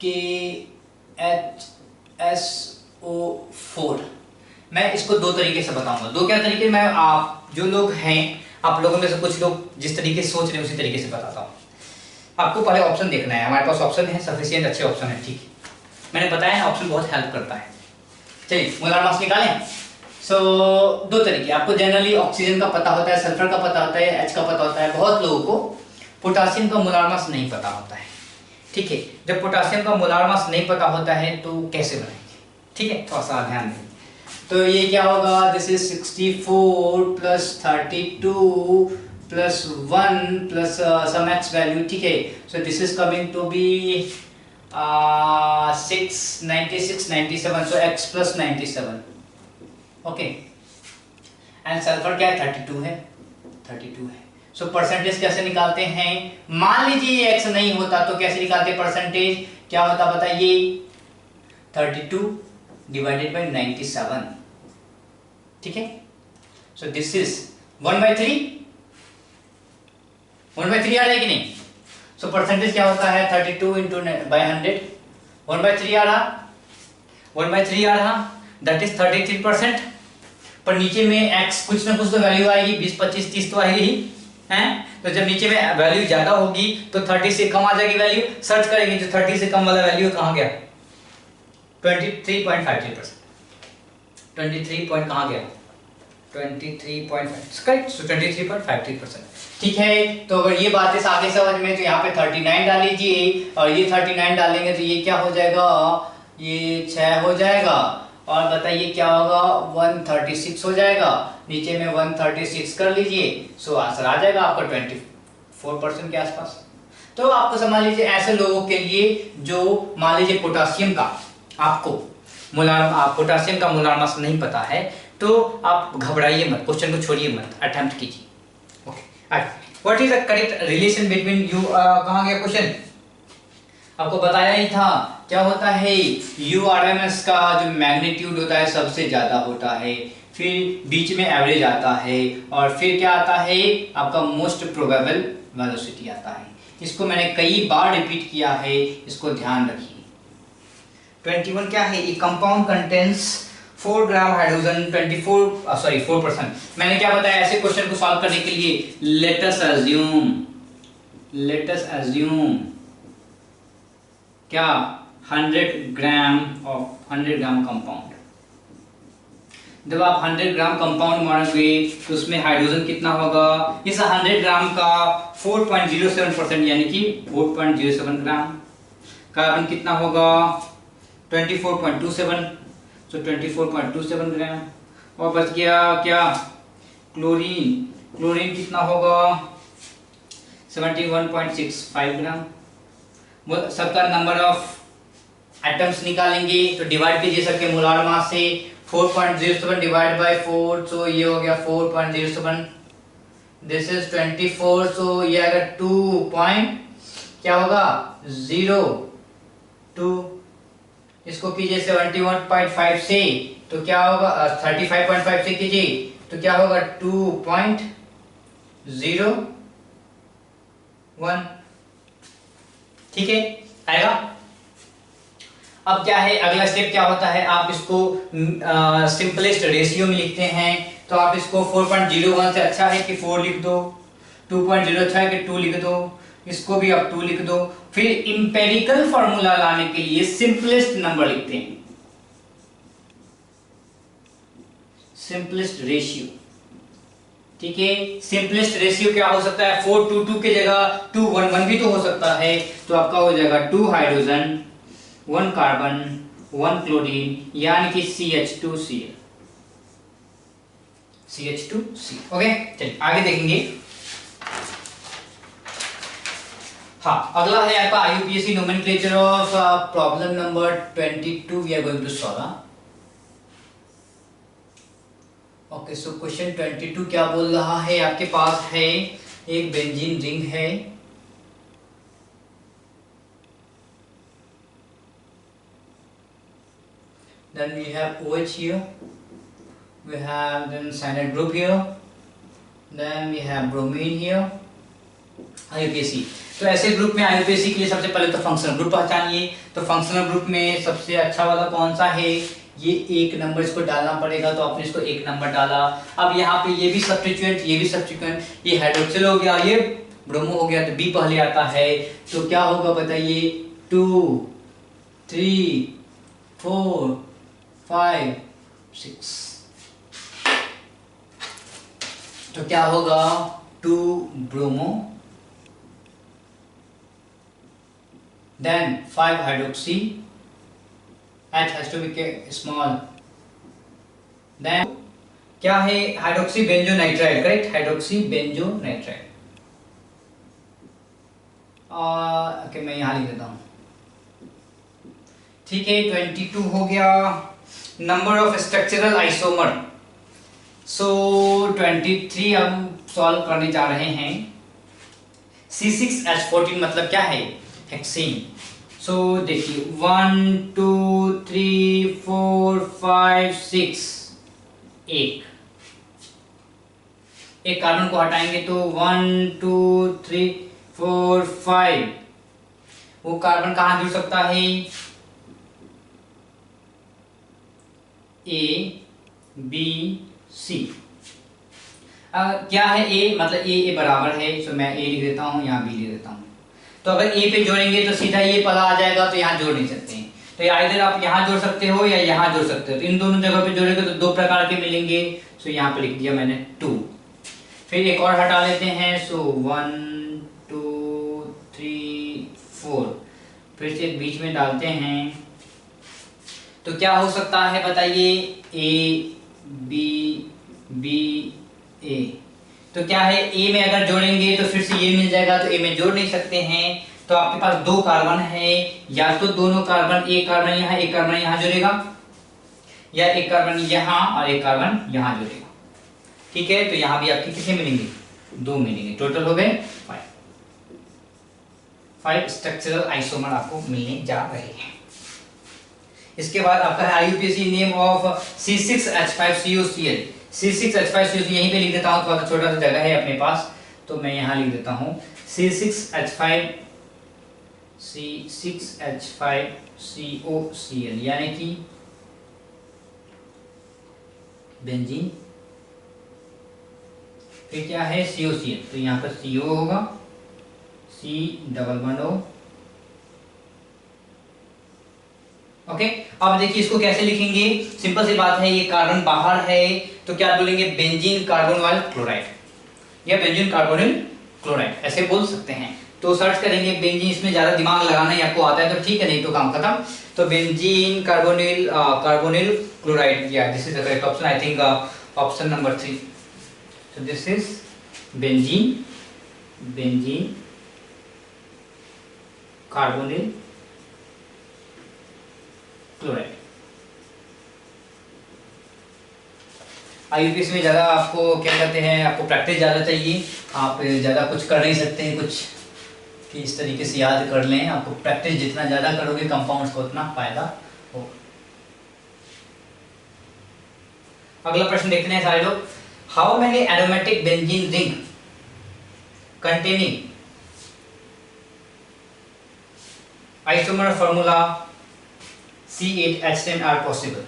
KHSO4 मैं इसको दो तरीके से बताऊंगा। दो क्या तरीके, मैं आप जो लोग हैं, आप लोगों में से कुछ लोग जिस तरीके से सोच रहे हैं उसी तरीके से बताता हूं। आपको पहले ऑप्शन देखना है, हमारे पास ऑप्शन है सफिशिएंट, अच्छे ऑप्शन है। ठीक है, मैंने बताया ना ऑप्शन बहुत हेल्प करता है। चलिए मोलार मास निकालें। सो दो तरीके, आपको जनरली ऑक्सीजन का पता होता है, सल्फर का पता होता है, H का पता होता है। बहुत लोगों को पोटासियम का मोलार मास नहीं पता होता है। ठीक है, जब पोटासियम का मोलार मास नहीं पता होता है तो कैसे बनाएंगे? ठीक है, थोड़ा सा ध्यान दें। तो ये क्या होगा, this is 64 + 32 + 1 + some x value। ठीक है, so this is coming to be 6 96 97, so x + 97। Okay, and sulphur क्या है, 32 है, 32 है। सो परसेंटेज कैसे निकालते हैं? मान लीजिए x नहीं होता तो कैसे निकालते परसेंटेज, क्या होता बताइए, 32 / 97। ठीक है, सो दिस इज 1/3 आ रहा है कि नहीं? सो परसेंटेज क्या होता है, 32 × 100, 1/3 आ रहा, 1/3 आ रहा, दैट इज 33%। पर नीचे में x कुछ ना कुछ तो वैल्यू आएगी, 20 25 30 तो आएगी ही हैं। तो जब नीचे में वैल्यू ज्यादा होगी तो 30 से कम आ जाएगी वैल्यू, सर्च करेंगे तो 30 से कम वाला वैल्यू कहां गया, 23.53%। 23 पॉइंट कहां गया, 23.5 करेक्ट, सो 23.53%। ठीक है, तो अगर ये बातें आगे समझ में, तो यहाँ पे 39 डाल लीजिए, और ये 39 डालेंगे तो ये क्या हो जाएगा, ये 6 हो जाएगा, और बताइए क्या होगा, 136 हो जाएगा। नीचे में 136 कर लीजिए, सो आंसर आ जाएगा आपका 24% के आसपास। तो आपको समझ लीजिए ऐसे लोगों के लिए जो मान लीजिए पोटासियम का आपको पोटासियम का मोलार मास नहीं पता है, तो आप घबराइए मत, क्वेश्चन को छोड़िए मत, अटेम्प्ट कीजिए। Okay, what is the correct relation between you, कहां गया क्वेश्चन, आपको बताया ही था क्या होता है, URMS का जो मैग्नीट्यूड होता है सबसे ज्यादा होता है, फिर बीच में एवरेज आता है, और फिर क्या आता है आपका मोस्ट प्रोबेबल वेलोसिटी आता है। इसको मैंने कई बार रिपीट किया है, इसको ध्यान रखिए। 21 क्या है, ए कंपाउंड कंटेन्स 4 ग्राम हाइड्रोजन 4%। मैंने क्या बताया ऐसे क्वेश्चन को सॉल्व करने के लिए, लेट अस अज्यूम क्या 100 ग्राम कंपाउंड। जब आप 100 ग्राम कंपाउंड मारोगे तो उसमें हाइड्रोजन कितना होगा, इस 100 ग्राम का 4.07% यानी कि 4.07 ग्राम। कार्बन कितना होगा 24.27, तो 24.27 ग्राम। और बच गया क्या, क्लोरीन कितना होगा 71.65 ग्राम। सबका नंबर ऑफ एटम्स निकालेंगे तो डिवाइड कीजिए सबके मोलार मास से, 4.07 डिवाइड बाय 4, तो ये हो गया 4.07, दिस इज 24, तो ये अगर 2 क्या होगा 02, इसको कीजिए 71.5 से तो क्या होगा 35.5 से कीजिए तो क्या होगा 2.01। ठीक है आएगा। अब क्या है अगला स्टेप क्या होता है, आप इसको सिंपलेस्ट रेशियो में लिखते हैं, तो आप इसको 4.01 से अच्छा है कि 4 लिख दो, 2.0 अच्छा है कि 2 लिख दो, इसको भी आप 2 लिख दो। फिर इंपेरिकल फॉर्मूला लाने के लिए सिंपलेस्ट नंबर लिखते हैं, सिंपलेस्ट रेशियो। ठीक है, सिंपलेस्ट रेशियो क्या हो सकता है, 4:2 की जगह 2:1 भी तो हो सकता है, तो आपका हो जाएगा 2 हाइड्रोजन 1 कार्बन 1 क्लोरीन यानी कि CH2Cl। ओके चलिए आगे देखेंगे। हाँ अगला है आपका IUPAC nomenclature of problem number 22 we are going to solve. Okay so question 22 क्या बोल रहा है, आपके पास है एक बेंजीन रिंग है, then we have OH here, we have then cyanide group here, then we have bromine here, IUPAC। तो ऐसे ग्रुप में IUPAC के लिए सबसे पहले तो फंक्शनल ग्रुप पहचानिए। तो फंक्शनल ग्रुप में सबसे अच्छा वाला कौन सा है, ये 1 नंबर इसको डालना पड़ेगा, तो आपने इसको 1 नंबर डाला। अब यहाँ पे ये भी सब्स्टिट्यूएंट, ये भी सब्स्टिट्यूएंट, ये हाइड्रोक्सिल हो गया, ये ब्रोमो हो गया, तो बी पहले आता है। तो क्या होगा बताइए 2 3 4 5 6, तो क्या होगा 2 bromo, then 5 hydroxy, H has to be small, then क्या है हाइड्रोक्सी बेंजोनाइट्राइड, करेक्ट, हाइड्रोक्सी बेंजोनाइट्राइड। ओके मैं यहाँ लिख देता हूँ। ठीक है 22 हो गया। नंबर ऑफ स्ट्रक्चरल आइसोमर, सो 23 हम सॉल्व करने जा रहे हैं। C6H14 मतलब क्या है, हेक्सेन। सो देखिए 1 2 3 4 5 6, एक कार्बन को हटाएंगे तो 1 2 3 4 5, वो कार्बन कहाँ जुड़ सकता है, A B C। क्या है A, मतलब A बराबर है, सो मैं A लिख देता हूँ, यहाँ B लिख देता हूँ। तो अगर A पे जोड़ेंगे तो सीधा ये पता आ जाएगा, तो यहाँ जोड़ नहीं सकते हैं, तो इधर आप यहाँ जोड़ सकते हो या यहाँ जोड़ सकते हो। तो इन दोनों जगह पे जोड़ेंगे तो 2 प्रकार के मिलेंगे, सो यहाँ पे लिख दिया मैंने 2। फिर एक और हटा लेते हैं, सो 1 2 3 4, फिर से बीच में डालते हैं, तो क्या हो सकता है बताइए, A B B A। तो क्या है A में अगर जोड़ेंगे तो फिर से ये मिल जाएगा, तो A में जोड़ नहीं सकते हैं, तो आपके पास 2 कार्बन है, या तो दोनों कार्बन, एक कार्बन यहाँ एक कार्बन यहाँ जुड़ेगा, या एक कार्बन यहाँ और एक कार्बन यहाँ जुड़ेगा। ठीक है, तो यहाँ भी आपके कितने मिलेंगे, 2 मिलेंगे, टोटल हो गए 5। 5 स्ट्रक्चरल आइसोमर आपको मिलने जा रहे हैं। इसके बाद आपका है IUPAC name of C6H5CuCl। C6H5CuCl यहीं पे लिख देता हूँ, थोड़ा छोटा सा जगह है अपने पास तो मैं यहाँ लिख देता हूँ C6H5COCl यानी कि बेंजीन, फिर क्या है COCl, तो यहाँ पर CO होगा, C++O। ओके, अब देखिए इसको कैसे लिखेंगे, सिंपल सी बात है, ये कार्बन बाहर है तो क्या बोलेंगे, बेंजीन कार्बोनिल क्लोराइड या बेंजीन कार्बोनिल क्लोराइड ऐसे बोल सकते हैं। तो सर्च करेंगे बेंजीन, इसमें ज्यादा दिमाग लगाना ही आपको आता है तो ठीक है, नहीं तो काम खत्म। तो बेंजीन कार्बोनिल क्लोराइड, या this is the correct option, I think option number 3। so this is benzene carbonyl chloride। IUPAC में ज़्यादा आपको क्या कहते हैं, आपको प्रैक्टिस ज़्यादा चाहिए, आप ज़्यादा कुछ कर नहीं सकते हैं कुछ कि इस तरीके से याद कर लें, आपको प्रैक्टिस जितना ज़्यादा करोगे कंपाउंड्स को उतना फायदा हो। अगला प्रश्न देखते हैं सारे लोग। How many aromatic benzene ring containing isomer formula C8H10 are possible?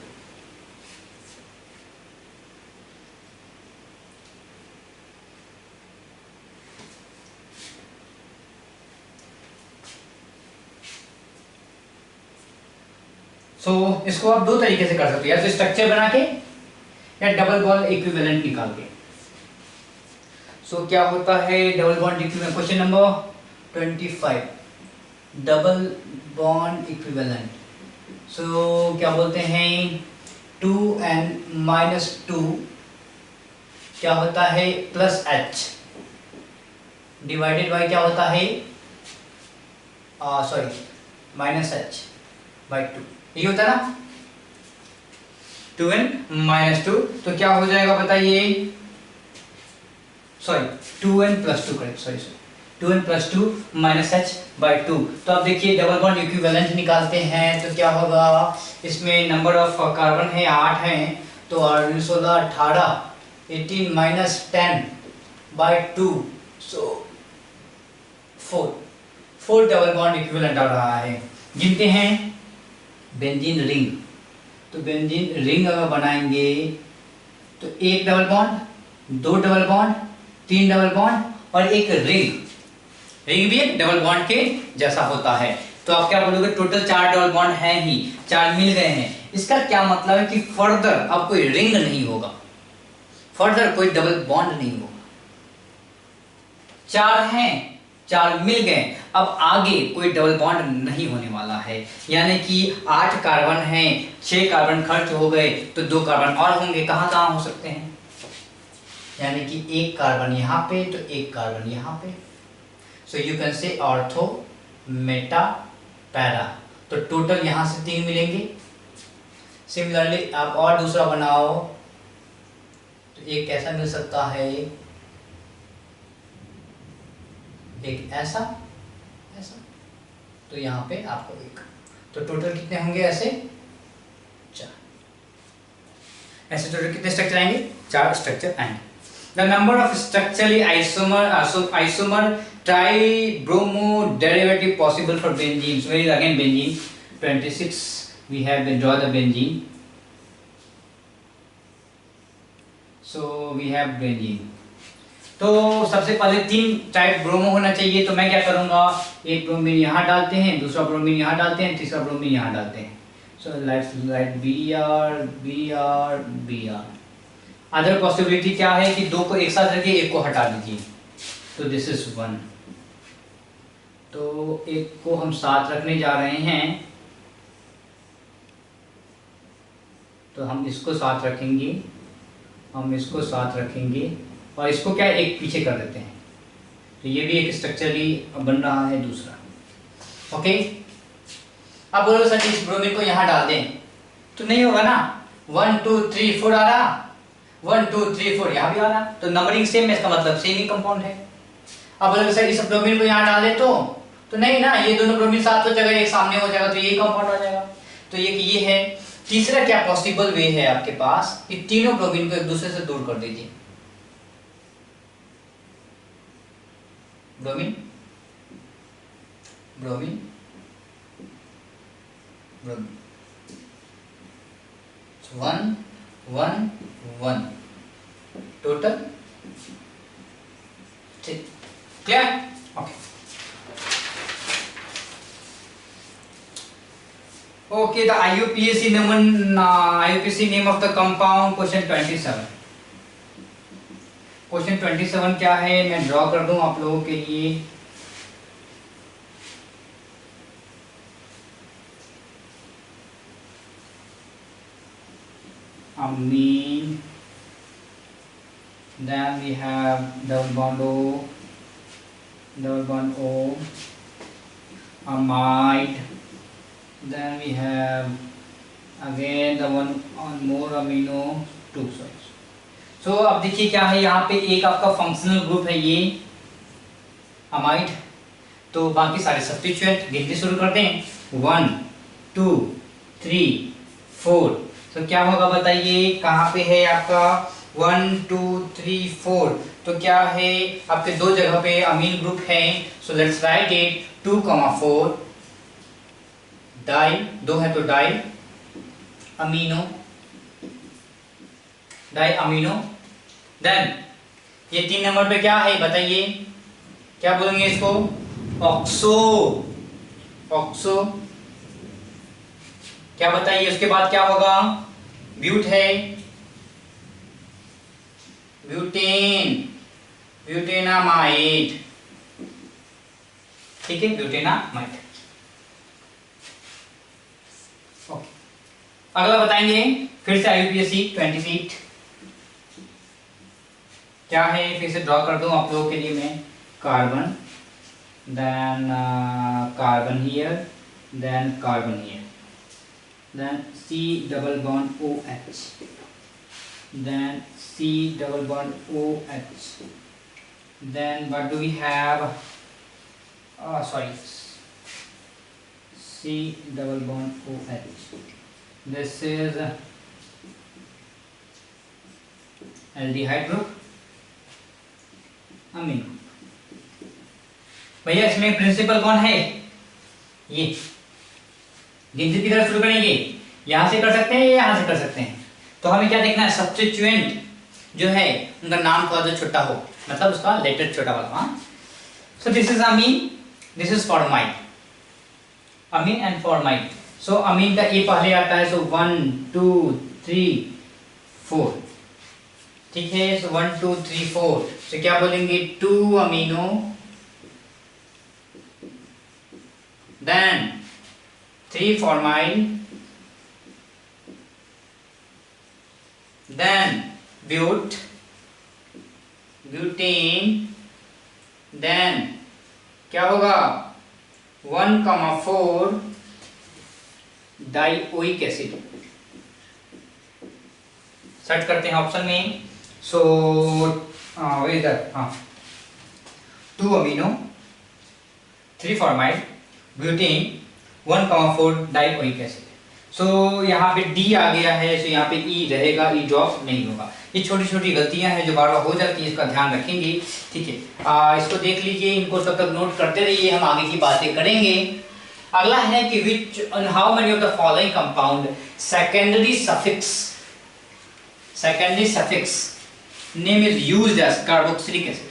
इसको आप दो तरीके से कर सकते हो, या तो स्ट्रक्चर बना के या डबल बॉन्ड इक्विवेलेंट निकाल के। क्या होता है double bond equivalent, question number 25, double bond equivalent. क्या बोलते हैं 2n-2 क्या होता है +H डिवाइडेड बाय क्या होता है -H/2, ये होता है ना 2n-2। तो क्या हो जाएगा बताइए, 2n+2 करेक्ट, 2n+2 -H/2। तो अब देखिए डबल बॉन्ड इक्विवेलेंट निकालते हैं तो क्या होगा, इसमें नंबर ऑफ कार्बन है 8 है, तो 16 18 18 -10/2, सो 4 डबल बॉन्ड इक्विवेलेंट आ रहा है। गिनते हैं बेंजीन रिंग, तो बेंजीन रिंग अगर बनाएंगे तो 1 double bond, 2 double bond, 3 double bond और एक रिंग भी एक डबल बॉन्ड के जैसा होता है। तो आप क्या बोलोगे, टोटल 4 डबल बॉन्ड है ही, 4 मिल गए हैं। इसका क्या मतलब है कि फर्दर अब कोई रिंग नहीं होगा, फर्दर कोई डबल बॉन्ड नहीं होगा। 4 हैं, 4 मिल गए, अब आगे कोई डबल बॉन्ड नहीं होने वाला है, यानी कि 8 कार्बन हैं, 6 कार्बन खर्च हो गए तो 2 कार्बन और होंगे, कहाँ हो सकते हैं, यानी कि 1 कार्बन यहाँ पे तो 1 कार्बन यहाँ पे। So you can say ortho Meta para, तो टोटल यहाँ से 3 मिलेंगे। सिमिलरली आप और दूसरा बनाओ तो एक कैसा मिल सकता है, एक ऐसा, तो यहाँ पे आपको 1, तो टोटल कितने होंगे ऐसे 4, ऐसे टोटल कितने स्ट्रक्चर आएंगे, 4 स्ट्रक्चर आएंगे। The number of structurally isomer tribromo derivative possible for benzene. So here is again benzene. 26 we have draw the benzene. So we have benzene. तो सबसे पहले 3 टाइप ब्रोमो होना चाहिए, तो मैं क्या करूँगा, एक ब्रोमीन यहाँ डालते हैं, दूसरा ब्रोमीन यहाँ डालते हैं, तीसरा ब्रोमीन यहाँ डालते हैं। So light Br। Other possibility क्या है कि 2 को एक साथ रखिए, 1 को हटा दीजिए, तो दिस इज 1। तो 1 को हम साथ रखने जा रहे हैं, तो हम इसको साथ रखेंगे, हम इसको साथ रखेंगे और इसको क्या एक पीछे कर देते हैं, तो ये भी एक स्ट्रक्चरली बन रहा है दूसरा। ओके, अब बोलो सर इस ब्रोमीन को यहाँ डाल दें तो नहीं होगा ना, 1 2 3 4 आ रहा, 1 2 3 4 यहाँ भी आ रहा, तो नंबरिंग सेम है, इसका मतलब सेम ही कंपाउंड है। अब बोलो सर इस ब्रोमीन को यहाँ डाल दे तो तो नहीं ना, ये दोनों ब्रोमीन साथ हो जाएगा, एक सामने हो जाएगा, तो ये कंपाउंड आ जाएगा। तो ये है। तीसरा क्या पॉसिबल वे है आपके पास कि तीनों ब्रोमीन को एक दूसरे से दूर कर दीजिए। Bromine bromine bromine 1 1 1 total. ठीक, clear? Okay okay, the IUPAC name of the compound, question 27। Question 27 क्या है, मैं ड्रॉ कर दूं आप लोगों के लिए। amine, then we have double bond O, amide, then we have again the one more amino 2 sorry। सो अब देखिए क्या है, यहाँ पे एक आपका फंक्शनल ग्रुप है ये अमाइड, तो बाकी सारे सब्स्टिट्यूएंट गिनती शुरू करते हैं। 1 2 3 4। तो क्या होगा बताइए, कहाँ पे है आपका 1 2 3 4, तो क्या है आपके दो जगह पे अमीन ग्रुप है। So let's write it 2, 4 di, दो है तो डाई अमीनो, देन ये 3 नंबर पे क्या है बताइए, क्या बोलेंगे इसको, ऑक्सो। क्या बताइए उसके बाद क्या होगा, ब्यूट है, ब्यूटेनामाइड, ठीक है, ब्यूटेनामाइड। ओके, अगला बताएंगे फिर से IUPAC 28 क्या है, फिर से ड्रॉ कर दूं आप लोगों के लिए मैं। Carbon, then carbon here, then carbon here, then C double bond OH, then C double bond OH, then what do we have, C double bond OH, this is aldehyde group अमीन। भैया इसमें principal कौन है, ये गिनती की तरफ शुरू करेंगे, यहां से कर सकते हैं या यहां से कर सकते हैं। तो हमें क्या देखना है, सब्स्टिट्यूएंट जो है उनका नाम थोड़ा सा छोटा हो, मतलब उसका लेटर छोटा वाला। So this is amine, this is formamide, amine and formamide. So amine का ए पहले आता है, सो 1 2 3 4, ठीक है। सो 1 2 3 4, तो क्या बोलेंगे 2 amino, then 3 formyl, then butane, then क्या होगा 1,4 डाइओइक एसिड। सर्च करते हैं ऑप्शन में। सो इधर 2 amino, 3 formamide, butane, 1,4 dioic acid. सो यहाँ पे डी आ गया है, सो यहाँ पे ई रहेगा, ई ड्रॉप नहीं होगा। ये छोटी छोटी गलतियां हैं जो बार बार हो जाती है, इसका ध्यान रखेंगे, ठीक है। इसको देख लीजिए, इनको तब तक नोट करते रहिए, हम आगे की बातें करेंगे। अगला है कि which how many of the following compound secondary suffix name is used as carboxylic acid.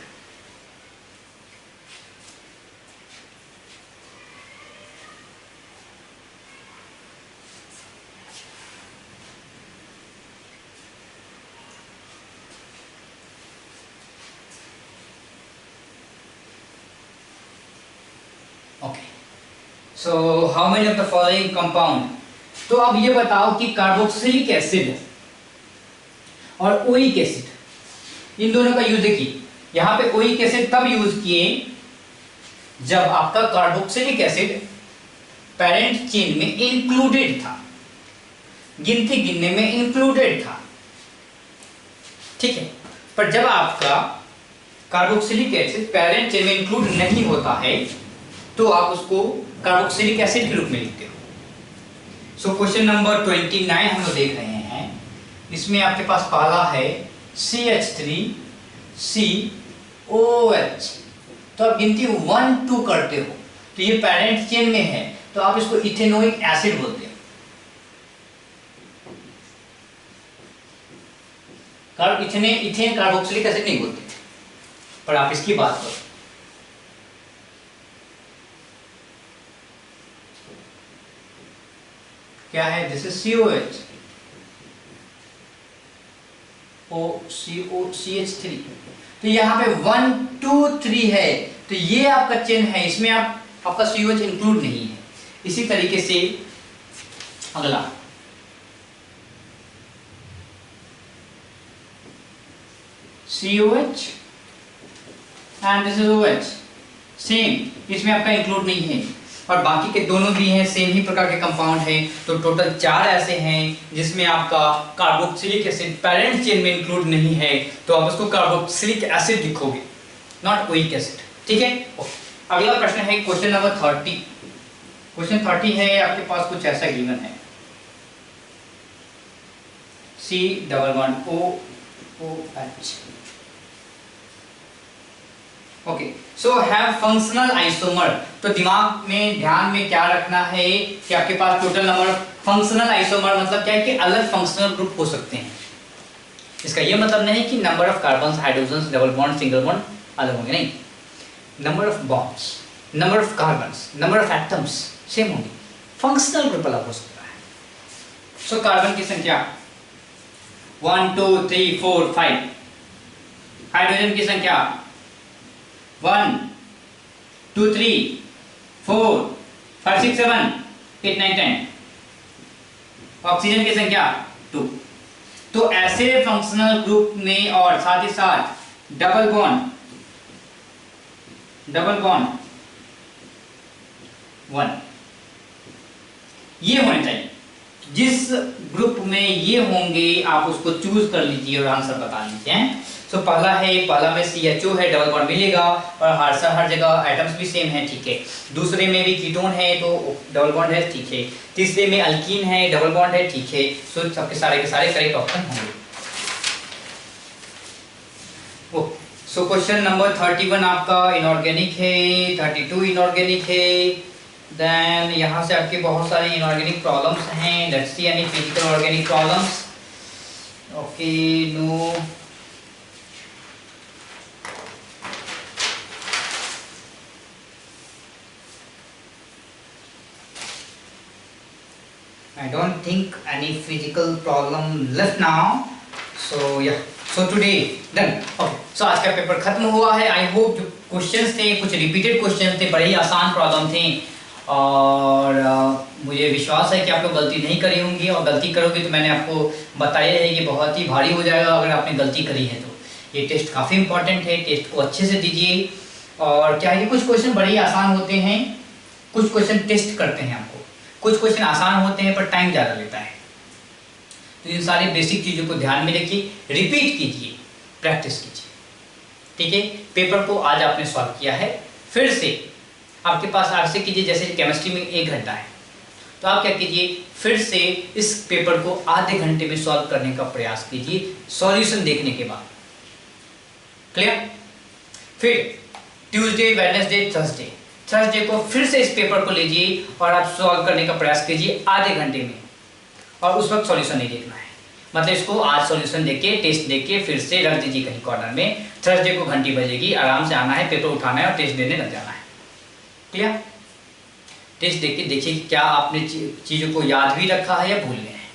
So how many of the following compound. तो अब ये बताओ कि कार्बोक्सिलिक एसिड और ओइक एसिड, इन दोनों का यूज देखिए। यहां पे ओइक एसिड तब यूज किए जब आपका कार्बोक्सिलिक एसिड पेरेंट चेन में इंक्लूडेड था, गिनती गिनने में इंक्लूडेड था, ठीक है। पर जब आपका कार्बोक्सिलिक एसिड पेरेंट चेन में इंक्लूड नहीं होता है तो आप उसको कार्बोक्सिलिक एसिड के रूप में लिखते हो। सो क्वेश्चन नंबर 29 हम लोग देख रहे हैं। इसमें आपके पास पहला है CH3COH। तो आप गिनती 1 2 करते हो, तो ये पेरेंट चेन में है, तो आप इसको इथेनोइक एसिड बोलते हो। इथेन कार्बोक्सिलिक एसिड नहीं बोलते, पर आप इसकी बात करो। क्या है? This is COH, CH3। तो यहाँ पे 1 2 3 है, तो ये आपका चेन है, इसमें आपका COH इंक्लूड नहीं है। इसी तरीके से अगला COH and this is OH, same, इसमें आपका इंक्लूड नहीं है, और बाकी के दोनों भी हैं, सेम ही प्रकार के कंपाउंड हैं। तो टोटल 4 ऐसे हैं जिसमें आपका कार्बोक्सिलिक एसिड पेरेंट चेन में इंक्लूड नहीं है, तो आप उसको कार्बोक्सिलिक एसिड लिखोगे, नॉट ओइक एसिड। ठीक है। अगला प्रश्न है क्वेश्चन नंबर 30। क्वेश्चन 30 है, आपके पास कुछ ऐसा गिवन है, C11OOH। Okay, so have functional isomer. तो दिमाग में ध्यान में क्या रखना है कि आपके पास टोटल नंबर फंक्शनल आइसोमर मतलब क्या है कि अलग फंक्शनल ग्रुप हो सकते हैं। इसका ये मतलब नहीं कि number of carbons, hydrogens, double bond, single bond अलग होंगे, नहीं। Number of bonds, number of carbons, number of atoms same होंगे, फंक्शनल ग्रुप अलग हो सकता है। सो कार्बन की संख्या 1 2 3 4 5, हाइड्रोजन की संख्या 1 2 3 4 5 6 7 8 9 10, ऑक्सीजन की संख्या 2। तो ऐसे फंक्शनल ग्रुप में, और साथ ही साथ डबल बॉन्ड 1 ये होने चाहिए। जिस ग्रुप में ये होंगे आप उसको चूज कर लीजिए और आंसर बता लीजिए। सो पहला में CHO है, डबल बॉन्ड मिलेगा, और हर जगह एटम्स भी सेम है, ठीक है। दूसरे में भी कीटोन है तो डबल बॉन्ड है, ठीक है। तीसरे में अल्कीन है, डबल बॉन्ड है, ठीक है। सो सबके सारे के सारे करेक्ट ऑप्शन होंगे। सो क्वेश्चन नंबर 31 आपका इनऑर्गेनिक है, 32 इनऑर्गेनिक है। देन यहाँ से आपके बहुत सारे इनऑर्गेनिक प्रॉब्लम्स हैं। Let's see any physical organic problems. Okay, no. I don't think any physical problem left now. So yeah, so today done. Okay, so आज का पेपर खत्म हुआ है। I hope जो क्वेश्चंस थे, कुछ रिपीटेड क्वेश्चंस थे, बड़े ही आसान प्रॉब्लम थे, और मुझे विश्वास है कि आप लोग गलती नहीं करी होंगी, और गलती करोगे तो मैंने आपको बताया है कि बहुत ही भारी हो जाएगा अगर आपने गलती करी है। तो ये टेस्ट काफ़ी इंपॉर्टेंट है, टेस्ट को अच्छे से दीजिए। और क्या है कि कुछ क्वेश्चन बड़े ही आसान होते हैं, कुछ क्वेश्चन टेस्ट करते हैं आपको, कुछ क्वेश्चन आसान होते हैं पर टाइम ज़्यादा लेता है। तो इन सारी बेसिक चीज़ों को ध्यान में रखिए, रिपीट कीजिए, प्रैक्टिस कीजिए, ठीक है। पेपर को आज आपने सॉल्व किया है, फिर से आपके पास आज से कीजिए, जैसे केमिस्ट्री में 1 घंटा है, तो आप क्या कीजिए, फिर से इस पेपर को आधे घंटे में सॉल्व करने का प्रयास कीजिए, सॉल्यूशन देखने के बाद। क्लियर? फिर ट्यूसडे, वेडनेसडे, थर्सडे को फिर से इस पेपर को लीजिए और आप सॉल्व करने का प्रयास कीजिए आधे घंटे में, और उस वक्त सॉल्यूशन नहीं देखना है। मतलब इसको आज सॉल्यूशन देके, टेस्ट देके फिर से रख दीजिए कहीं कॉर्नर में। थर्सडे को घंटी बजेगी, आराम से आना है, पेपर उठाना है और टेस्ट देने लग जाना है। क्लियर? टेस्ट देख के देखिए क्या आपने चीज़ों को याद भी रखा है या भूल गए हैं।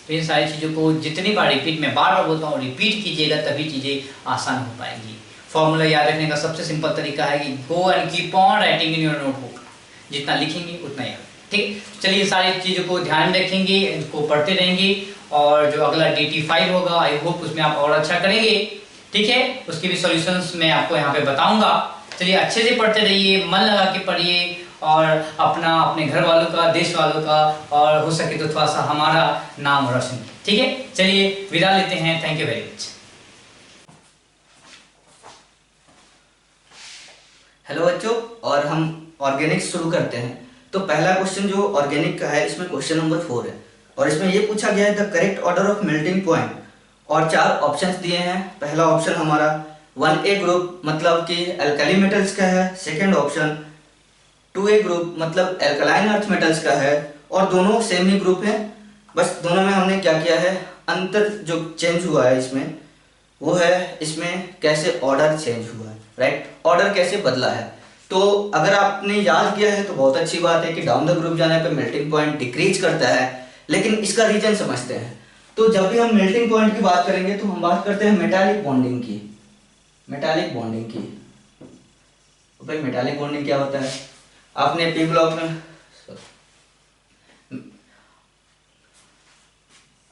तो इन सारी चीज़ों को जितनी बार रिपीट, मैं बार बार बोलता हूँ, रिपीट कीजिएगा, तभी चीज़ें आसान हो पाएंगी। फॉर्मूला याद रखने का सबसे सिंपल तरीका है कि go and keep on writing in your notebook. जितना लिखेंगे उतना याद, ठीक। चलिए, सारी चीज़ों को ध्यान रखेंगे, इनको पढ़ते रहेंगे, और जो अगला DT5 होगा, आई होप उसमें आप और अच्छा करेंगे, ठीक है। उसके भी सॉल्यूशंस मैं आपको यहाँ पे बताऊंगा। चलिए, अच्छे से पढ़ते रहिए, मन लगा के पढ़िए, और अपने घर वालों का, देश वालों का, और हो सके तो थोड़ा सा हमारा नाम रोशन किए, ठीक है। चलिए, विदा लेते हैं। Thank you very much. Hello बच्चों, और हम ऑर्गेनिक शुरू करते हैं। तो पहला क्वेश्चन जो ऑर्गेनिक का है, इसमें क्वेश्चन नंबर 4 है और इसमें ये पूछा गया है the correct order of melting point, और 4 ऑप्शंस दिए हैं। पहला ऑप्शन हमारा 1A ग्रुप मतलब कि अल्कली मेटल्स का है, सेकेंड ऑप्शन 2A ग्रुप मतलब एल्कलाइन अर्थ मेटल्स का है, और दोनों सेम ही ग्रुप है। बस दोनों में हमने क्या किया है, अंतर जो चेंज हुआ है इसमें वो है इसमें कैसे ऑर्डर चेंज हुआ है, राइट, ऑर्डर कैसे बदला है। तो अगर आपने याद किया है तो बहुत अच्छी बात है कि डाउन द ग्रुप जाने पे मेल्टिंग पॉइंट डिक्रीज करता है, लेकिन इसका रीजन समझते हैं। तो जब भी हम मेल्टिंग पॉइंट की बात करेंगे तो हम बात करते हैं मेटालिक बॉन्डिंग की। मेटालिक बॉन्डिंग की, तो भाई मेटालिक बॉन्डिंग क्या होता है, आपने पी ब्लॉक में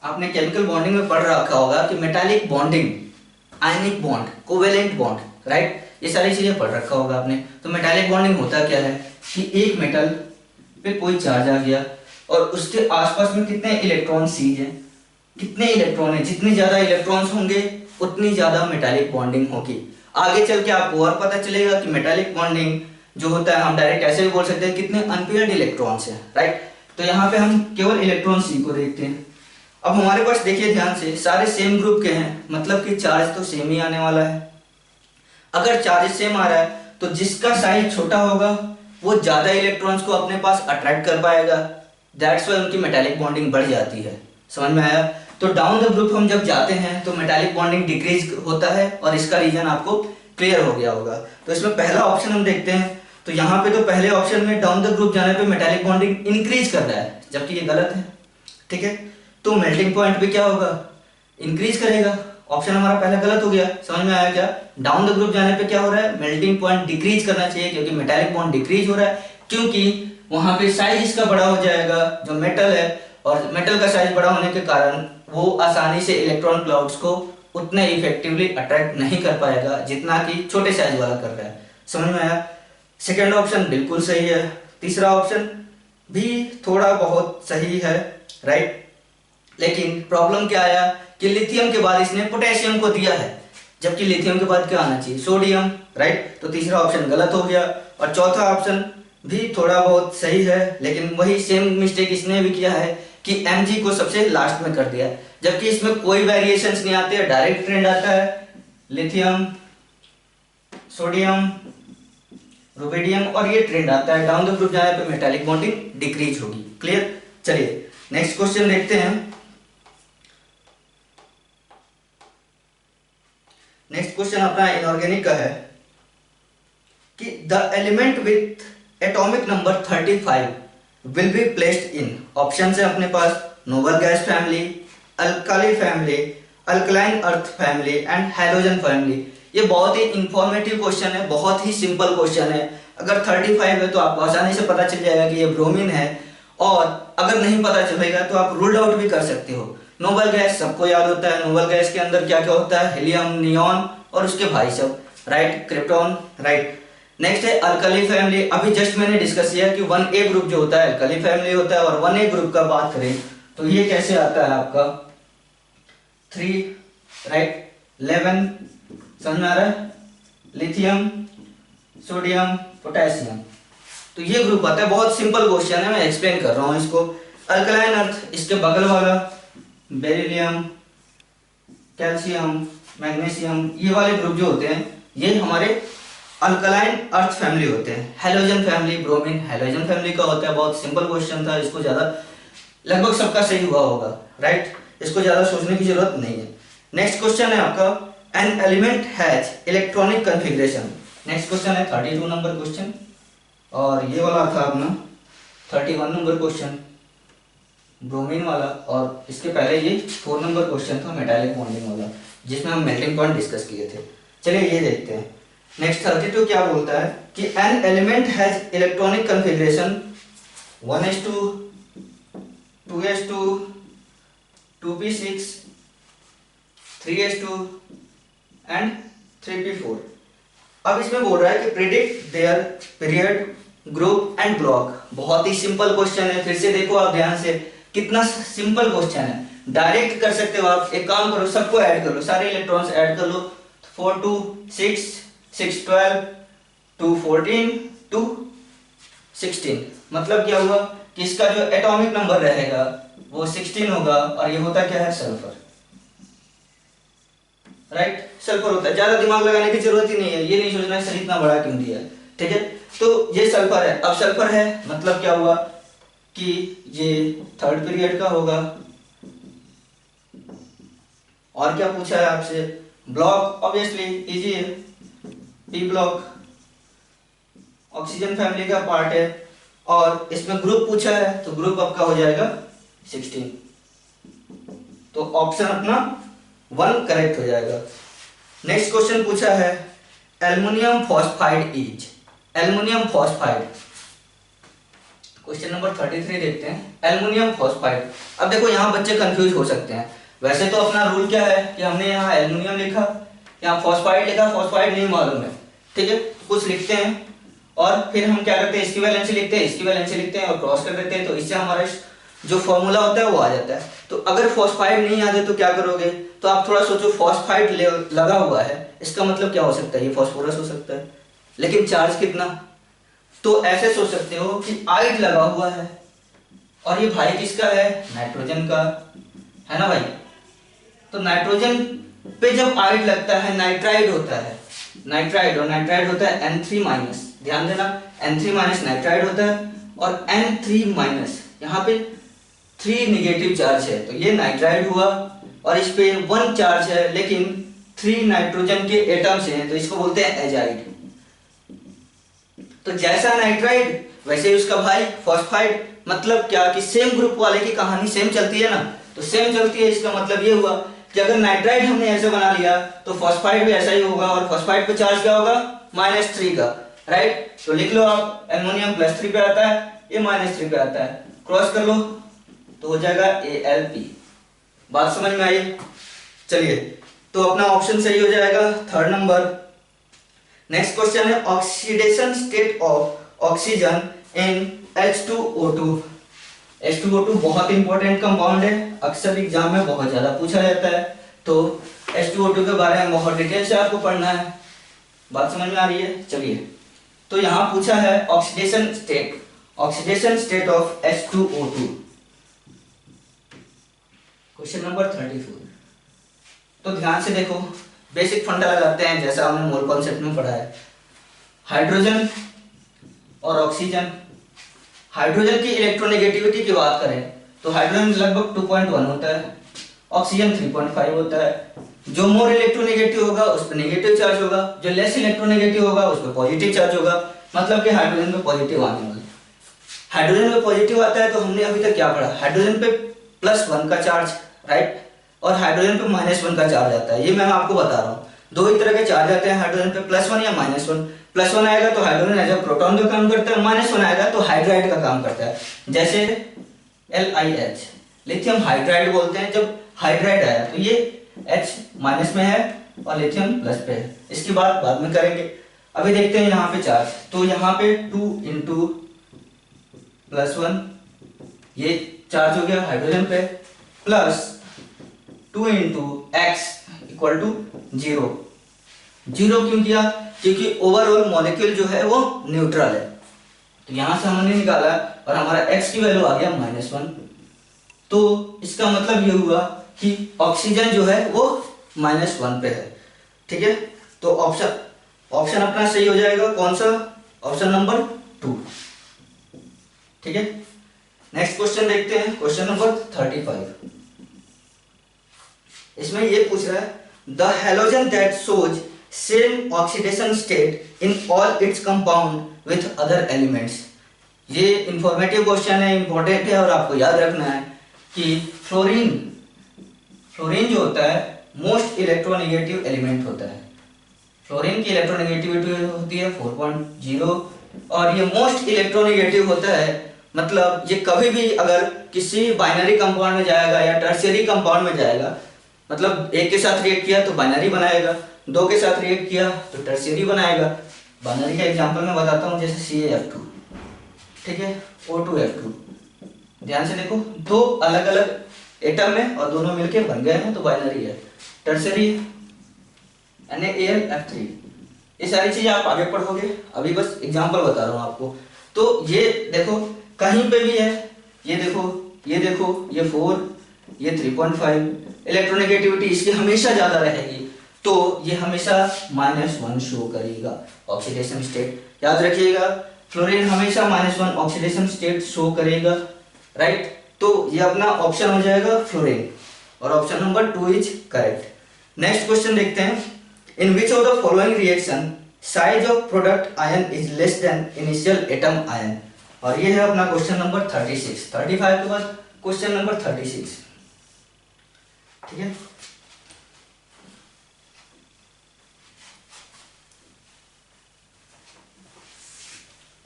आपने केमिकल बॉन्डिंग में पढ़ रखा होगा कि metallic bonding, ionic bond, covalent bond, right, ये सारी चीजें पढ़ रखा होगा आपने। तो मेटालिक बॉन्डिंग होता क्या है कि एक मेटल पे कोई चार्ज आ गया और उसके आसपास में कितने इलेक्ट्रॉन सीज हैं, कितने इलेक्ट्रॉन है, जितने ज्यादा इलेक्ट्रॉन्स होंगे उतनी ज्यादा मेटालिक बॉन्डिंग होगी। आगे चल के आपको और पता चलेगा कि मेटालिक बॉन्डिंग जो होता है हम डायरेक्ट ऐसे भी बोल सकते हैं कितने अनपेयर्ड इलेक्ट्रॉन्स हैं, राइट। तो यहाँ पे हम केवल इलेक्ट्रॉन सी को देखते हैं। अब हमारे पास देखिए ध्यान से, सारे सेम ग्रुप के हैं, मतलब कि चार्ज तो सेम ही आने वाला है। अगर चार्ज सेम आ रहा है तो जिसका साइज छोटा होगा वो ज्यादा इलेक्ट्रॉन्स को अपने पास अट्रैक्ट कर पाएगा, दैट्स व्हाई उनकी मेटालिक बॉन्डिंग बढ़ जाती है। समझ में आया। तो डाउन द ग्रुप हम जब जाते हैं तो मेटालिक बॉन्डिंग डिक्रीज होता है और इसका रीजन आपको क्लियर हो गया होगा। तो इसमें पहला ऑप्शन हम देखते हैं, तो यहाँ पे तो पहले ऑप्शन में डाउन द ग्रुप जाने पे मेटालिक बॉन्डिंग इंक्रीज कर रहा है, जबकि ये गलत है, ठीक है। तो मेल्टिंग पॉइंट पे क्या होगा, इंक्रीज करेगा। ऑप्शन हमारा पहला गलत हो गया। समझ में आया क्या। डाउन द ग्रुप जाने पे क्या हो रहा है, मेल्टिंग पॉइंट डिक्रीज करना चाहिए, क्योंकि मेटालिक बॉन्ड डिक्रीज हो रहा है, क्योंकि वहां पे साइज इसका बड़ा हो जाएगा जो मेटल है, और मेटल का साइज बड़ा होने के कारण वो आसानी से इलेक्ट्रॉन क्लाउड्स को उतने इफेक्टिवली अट्रैक्ट नहीं कर पाएगा जितना कि छोटे साइज वाला कर रहा है। समझ में आया। सेकेंड ऑप्शन बिल्कुल सही है, तीसरा ऑप्शन भी थोड़ा बहुत सही है, राइट। लेकिन प्रॉब्लम क्या आया कि लिथियम के बाद इसने पोटेशियम को दिया है, जबकि लिथियम के बाद क्या आना चाहिए, सोडियम, राइट। तो तीसरा ऑप्शन गलत हो गया। और चौथा ऑप्शन भी थोड़ा बहुत सही है, लेकिन वही सेम मिस्टेक इसने भी किया है कि Mg को सबसे लास्ट में कर दिया, जबकि इसमें कोई वेरिएशंस नहीं आते, डायरेक्ट ट्रेंड आता है लिथियम, सोडियम, रुबिडियम, और ये ट्रेंड आता है। डाउन द ग्रुप जाने पे मेटालिक बॉन्डिंग डिक्रीज होगी। क्लियर। चलिए नेक्स्ट क्वेश्चन देखते हैं। नेक्स्ट क्वेश्चन अपना इनऑर्गेनिक का है कि the element with atomic number 35 will be placed in, option है अपने पास noble gas family, alkali family, alkaline earth family and halogen family. ये बहुत ही इंफॉर्मेटिव क्वेश्चन है, बहुत ही सिंपल क्वेश्चन है। अगर 35 है तो आपको आसानी से पता चल जाएगा कि ये ब्रोमीन है, और अगर नहीं पता चलेगा तो आप रूल आउट भी कर सकते हो। नोबल गैस सबको याद होता है, नोबल गैस के अंदर क्या क्या होता है, हीलियम, नियॉन और उसके भाई सब, राइट, क्रिप्टॉन, राइट। नेक्स्ट है अल्कली फैमिली। अभी जस्ट मैंने डिस्कस किया कि 1A ग्रुप जो होता है अल्कली फैमिली होता है, और 1A ग्रुप का बात करें तो ये कैसे आता है आपका 3, राइट, 11, समझ में आ रहा है, लिथियम, सोडियम, पोटेशियम, तो ये ग्रुप आता है। बहुत सिंपल क्वेश्चन है, मैं एक्सप्लेन कर रहा हूँ इसको। अल्कलाइन अर्थ, इसके बगल वाला बेरिलियम, कैल्शियम, मैग्नीशियम, ये वाले ग्रुप जो होते हैं ये हमारे अल्कलाइन अर्थ फैमिली होते हैं। Halogen family, bromine halogen family का होता है। बहुत सिंपल क्वेश्चन था, इसको ज्यादा लगभग सबका सही हुआ होगा, राइट, इसको ज्यादा सोचने की जरूरत नहीं है। नेक्स्ट क्वेश्चन है आपका an element has electronic configuration. Next question है 32 नंबर क्वेश्चन, और ये वाला था अपना 31 नंबर क्वेश्चन ब्रोमीन वाला, और इसके पहले ये 4 नंबर क्वेश्चन था मेटालिक बॉन्डिंग वाला, जिसमें हम मेल्टिंग पॉइंट डिस्कस किए थे। चलिए ये देखते हैं। नेक्स्ट 32 क्या बोलता है कि an element has electronic configuration 1s2, 2s2, 2p6, 3s2 and 3p4। अब इसमें बोल रहा है कि predict there period, group and block. बहुत ही सिंपल क्वेश्चन है, फिर से देखो आप ध्यान से, कितना सिंपल क्वेश्चन है, डायरेक्ट कर सकते हो आप। एक काम करो, सबको ऐड कर लो, सारे इलेक्ट्रॉन्स ऐड कर लो। 4 2 6, 6 12, 2 14, 2 16। मतलब क्या हुआ कि इसका जो एटॉमिक नंबर रहेगा वो 16 होगा, और ये होता क्या है, सल्फर, राइट। सल्फर होता है, ज्यादा दिमाग लगाने की जरूरत ही नहीं है, ये नहीं सोचना है सर इतना बड़ा क्यों दिया है, ठीक है। तो ये सल्फर है। अब सल्फर है मतलब क्या हुआ कि ये थर्ड पीरियड का होगा। और क्या पूछा है आपसे, ब्लॉक, ऑब्वियसली इजी है, पी ब्लॉक ऑक्सीजन फैमिली का पार्ट है। और इसमें ग्रुप पूछा है तो ग्रुप आपका हो जाएगा 16। तो ऑप्शन अपना 1 करेक्ट हो जाएगा। नेक्स्ट क्वेश्चन पूछा है aluminium phosphide is, aluminium phosphide, question number 33 देखते हैं, एल्युमिनियम फॉस्फाइड। अब देखो यहाँ बच्चे कंफ्यूज हो सकते हैं। वैसे तो अपना रूल क्या है कि हमने यहाँ एल्युमिनियम लिखा, यहाँ फॉस्फाइड लिखा, फॉस्फाइड नहीं मालूम है, ठीक है, कुछ लिखते हैं और फिर हम क्या करते हैं, इसकी वैलेंसी लिखते हैं, इसकी वैलेंसी लिखते हैं और क्रॉस कर देते हैं, तो इससे हमारा जो फॉर्मूला होता है वो आ जाता है। तो अगर फॉस्फाइड नहीं याद है तो क्या करोगे, तो आप थोड़ा सोचो, फॉस्फाइड लगा हुआ है, इसका मतलब क्या हो सकता है, ये फॉस्फोरस हो सकता है, लेकिन चार्ज कितना, तो ऐसे सोच सकते हो कि आइड लगा हुआ है, और ये भाई किसका है, नाइट्रोजन का, है ना भाई। तो नाइट्रोजन पे जब आइड लगता है नाइट्राइड होता है, नाइट्राइड, और नाइट्राइड होता है N3 माइनस, ध्यान देना N3 माइनस नाइट्राइड होता है, और N3 माइनस यहाँ पे 3 निगेटिव चार्ज है, तो ये नाइट्राइड हुआ, और इस पे 1 चार्ज है लेकिन 3 नाइट्रोजन के एटम्स हैं, तो इसको बोलते हैं एजाइड। तो जैसा नाइट्राइड वैसे ही उसका भाई फॉस्फाइड, मतलब क्या कि सेम ग्रुप वाले की कहानी सेम चलती है ना, तो सेम चलती है, इसका मतलब ये हुआ कि अगर नाइट्राइड हमने ऐसे बना लिया तो फॉस्फाइड भी ऐसा ही होगा, और फॉस्फाइड पे चार्ज क्या होगा, -3 का, राइट। तो लिख लो आप, एल्युमिनियम +3 पे आता है, ये -3 पे आता है, क्रॉस कर लो तो हो जाएगा Al3। बात समझ में आई, चलिए तो अपना ऑप्शन सही हो जाएगा, थर्ड नंबर। नेक्स्ट क्वेश्चन है oxidation state of oxygen in H2O2। H2O2 बहुत इंपॉर्टेंट कंपाउंड है, अक्सर एग्जाम में बहुत ज्यादा पूछा जाता है, तो H2O2 के बारे में बहुत डिटेल से आपको पढ़ना है। बात समझ में आ रही है, चलिए तो यहाँ पूछा है oxidation state, oxidation state of H2O2, question number 34। तो ध्यान से देखो, बेसिक फंडा लगाते हैं जैसा हमने मोल कॉन्सेप्ट में पढ़ा है। हाइड्रोजन और ऑक्सीजन, हाइड्रोजन की इलेक्ट्रोनेगेटिविटी की बात करें तो हाइड्रोजन लगभग 2.1 होता है, ऑक्सीजन 3.5 होता है। जो मोर इलेक्ट्रोनेगेटिव होगा उस पर नेगेटिव चार्ज होगा, जो लेस इलेक्ट्रोनेगेटिव होगा उस पर पॉजिटिव चार्ज होगा, मतलब कि हाइड्रोजन पे पॉजिटिव आने वाला। हाइड्रोजन पे पॉजिटिव आता है तो हमने अभी तक क्या पढ़ा, हाइड्रोजन पे +1 का चार्ज, राइट, और हाइड्रोजन पे -1 का चार्ज आता है। ये मैं आपको बता रहा हूँ, दो ही तरह के चार्ज आते हैं हाइड्रोजन पे, +1 या -1। +1 आएगा तो हाइड्रोजन एज अ प्रोटॉन का काम करता है, -1 आएगा तो हाइड्राइड का काम करता है, जैसे LiH, लिथियम हाइड्राइड बोलते हैं। जब हाइड्राइड आया तो ये H माइनस में है और लिथियम प्लस पे है, इसकी बात बाद में करेंगे। अभी देखते हैं यहाँ पे चार्ज, तो यहाँ पे 2 × +1 ये चार्ज हो गया हाइड्रोजन पे, प्लस 2 × x = 0। 0 क्यों किया, क्योंकि ओवरऑल मॉलिक्यूल जो है वो न्यूट्रल है, तो यहां से हमने निकाला और हमारा x की वैल्यू आ गया -1। तो इसका मतलब ये हुआ कि ऑक्सीजन जो है वो -1 पे है, ठीक है। तो ऑप्शन अपना सही हो जाएगा, कौन सा, ऑप्शन नंबर 2, ठीक है। नेक्स्ट क्वेश्चन देखते हैं, क्वेश्चन नंबर 35। इसमें ये पूछ रहा है the halogen that shows same oxidation state in all its compound with other elements. ये इंफॉर्मेटिव क्वेश्चन है, इंपॉर्टेंट है, और आपको याद रखना है कि फ्लोरीन जो होता है मोस्ट इलेक्ट्रोनेगेटिव एलिमेंट होता है। फ्लोरीन की इलेक्ट्रोनेगेटिविटी होती है 4.0 और ये मोस्ट इलेक्ट्रोनेगेटिव होता है, मतलब ये कभी भी अगर किसी बाइनरी कंपाउंड में जाएगा या टर्शियरी कंपाउंड में जाएगा, मतलब एक के साथ रिएक्ट किया तो बाइनरी बनाएगा, दो के साथ रिएक्ट किया तो टर्शियरी बनाएगा। बाइनरी का एग्जांपल मैं बताता हूँ, जैसे CaF2, ठीक है, O2F2। ध्यान से देखो, दो अलग अलग एटम में और दोनों मिलके बन गए हैं तो बाइनरी है। टर्शियरी NaAlF3, ये सारी चीजें आप आगे पढ़ोगे, अभी बस एग्जांपल बता रहा हूँ आपको। तो ये देखो कहीं पे भी है, ये देखो ये देखो ये 4 ये 3.5, इलेक्ट्रोनेगेटिविटी इसकी हमेशा ज्यादा रहेगी, तो ये हमेशा -1 शो करेगा ऑक्सीडेशन स्टेट। याद रखिएगा फ्लोरीन हमेशा -1 ऑक्सीडेशन स्टेट शो करेगा, राइट। तो ये अपना ऑप्शन हो जाएगा फ्लोरीन, और option number 2 is correct. Next question देखते हैं, in which of the following reaction size of product ion is less than initial atom ion. और ये है अपना क्वेश्चन नंबर 36, 35 के बाद क्वेश्चन नंबर 36, ठीक है।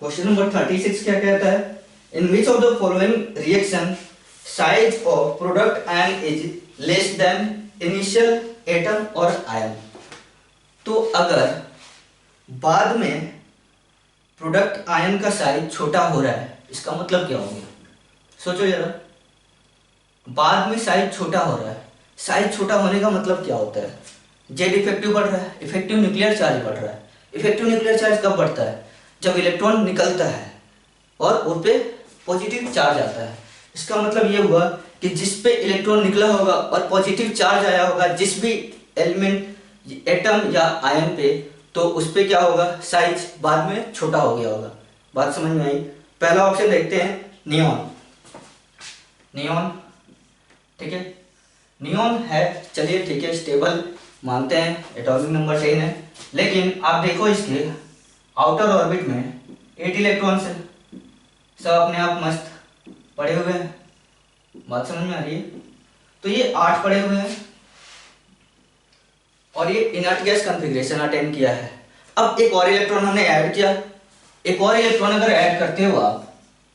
क्वेश्चन नंबर 36 क्या कहता है, in which of the following reaction size of product ion is less than initial atom और आयन। तो अगर बाद में प्रोडक्ट आयन का साइज छोटा हो रहा है, इसका मतलब क्या हो गया, सोचो जरा। बाद में साइज छोटा हो रहा है, साइज छोटा होने का मतलब क्या होता है, जेड इफेक्टिव बढ़ रहा है, इफेक्टिव न्यूक्लियर चार्ज बढ़ रहा है। इफेक्टिव न्यूक्लियर चार्ज कब बढ़ता है, जब इलेक्ट्रॉन निकलता है और उस पे पॉजिटिव चार्ज आता है। इसका मतलब ये हुआ कि जिस पे इलेक्ट्रॉन निकला होगा और पॉजिटिव चार्ज आया होगा जिस भी एलिमेंट एटम या आयन पे, तो उस पे क्या होगा, साइज बाद में छोटा हो गया होगा। बात समझ में आई। पहला ऑप्शन देखते हैं नियॉन, नियॉन, ठीक है, नियॉन है, चलिए ठीक है, स्टेबल मानते हैं, एटॉमिक नंबर 10 है, लेकिन आप देखो इसके आउटर ऑर्बिट में 8 इलेक्ट्रॉन्स है, सब अपने आप मस्त पड़े हुए हैं। बात समझ में आ रही है। तो ये 8 पड़े हुए हैं और ये इनर्ट गैस कॉन्फ़िगरेशन अटेंड किया है। अब एक और इलेक्ट्रॉन हमने ऐड किया, एक और इलेक्ट्रॉन अगर ऐड करते हो आप,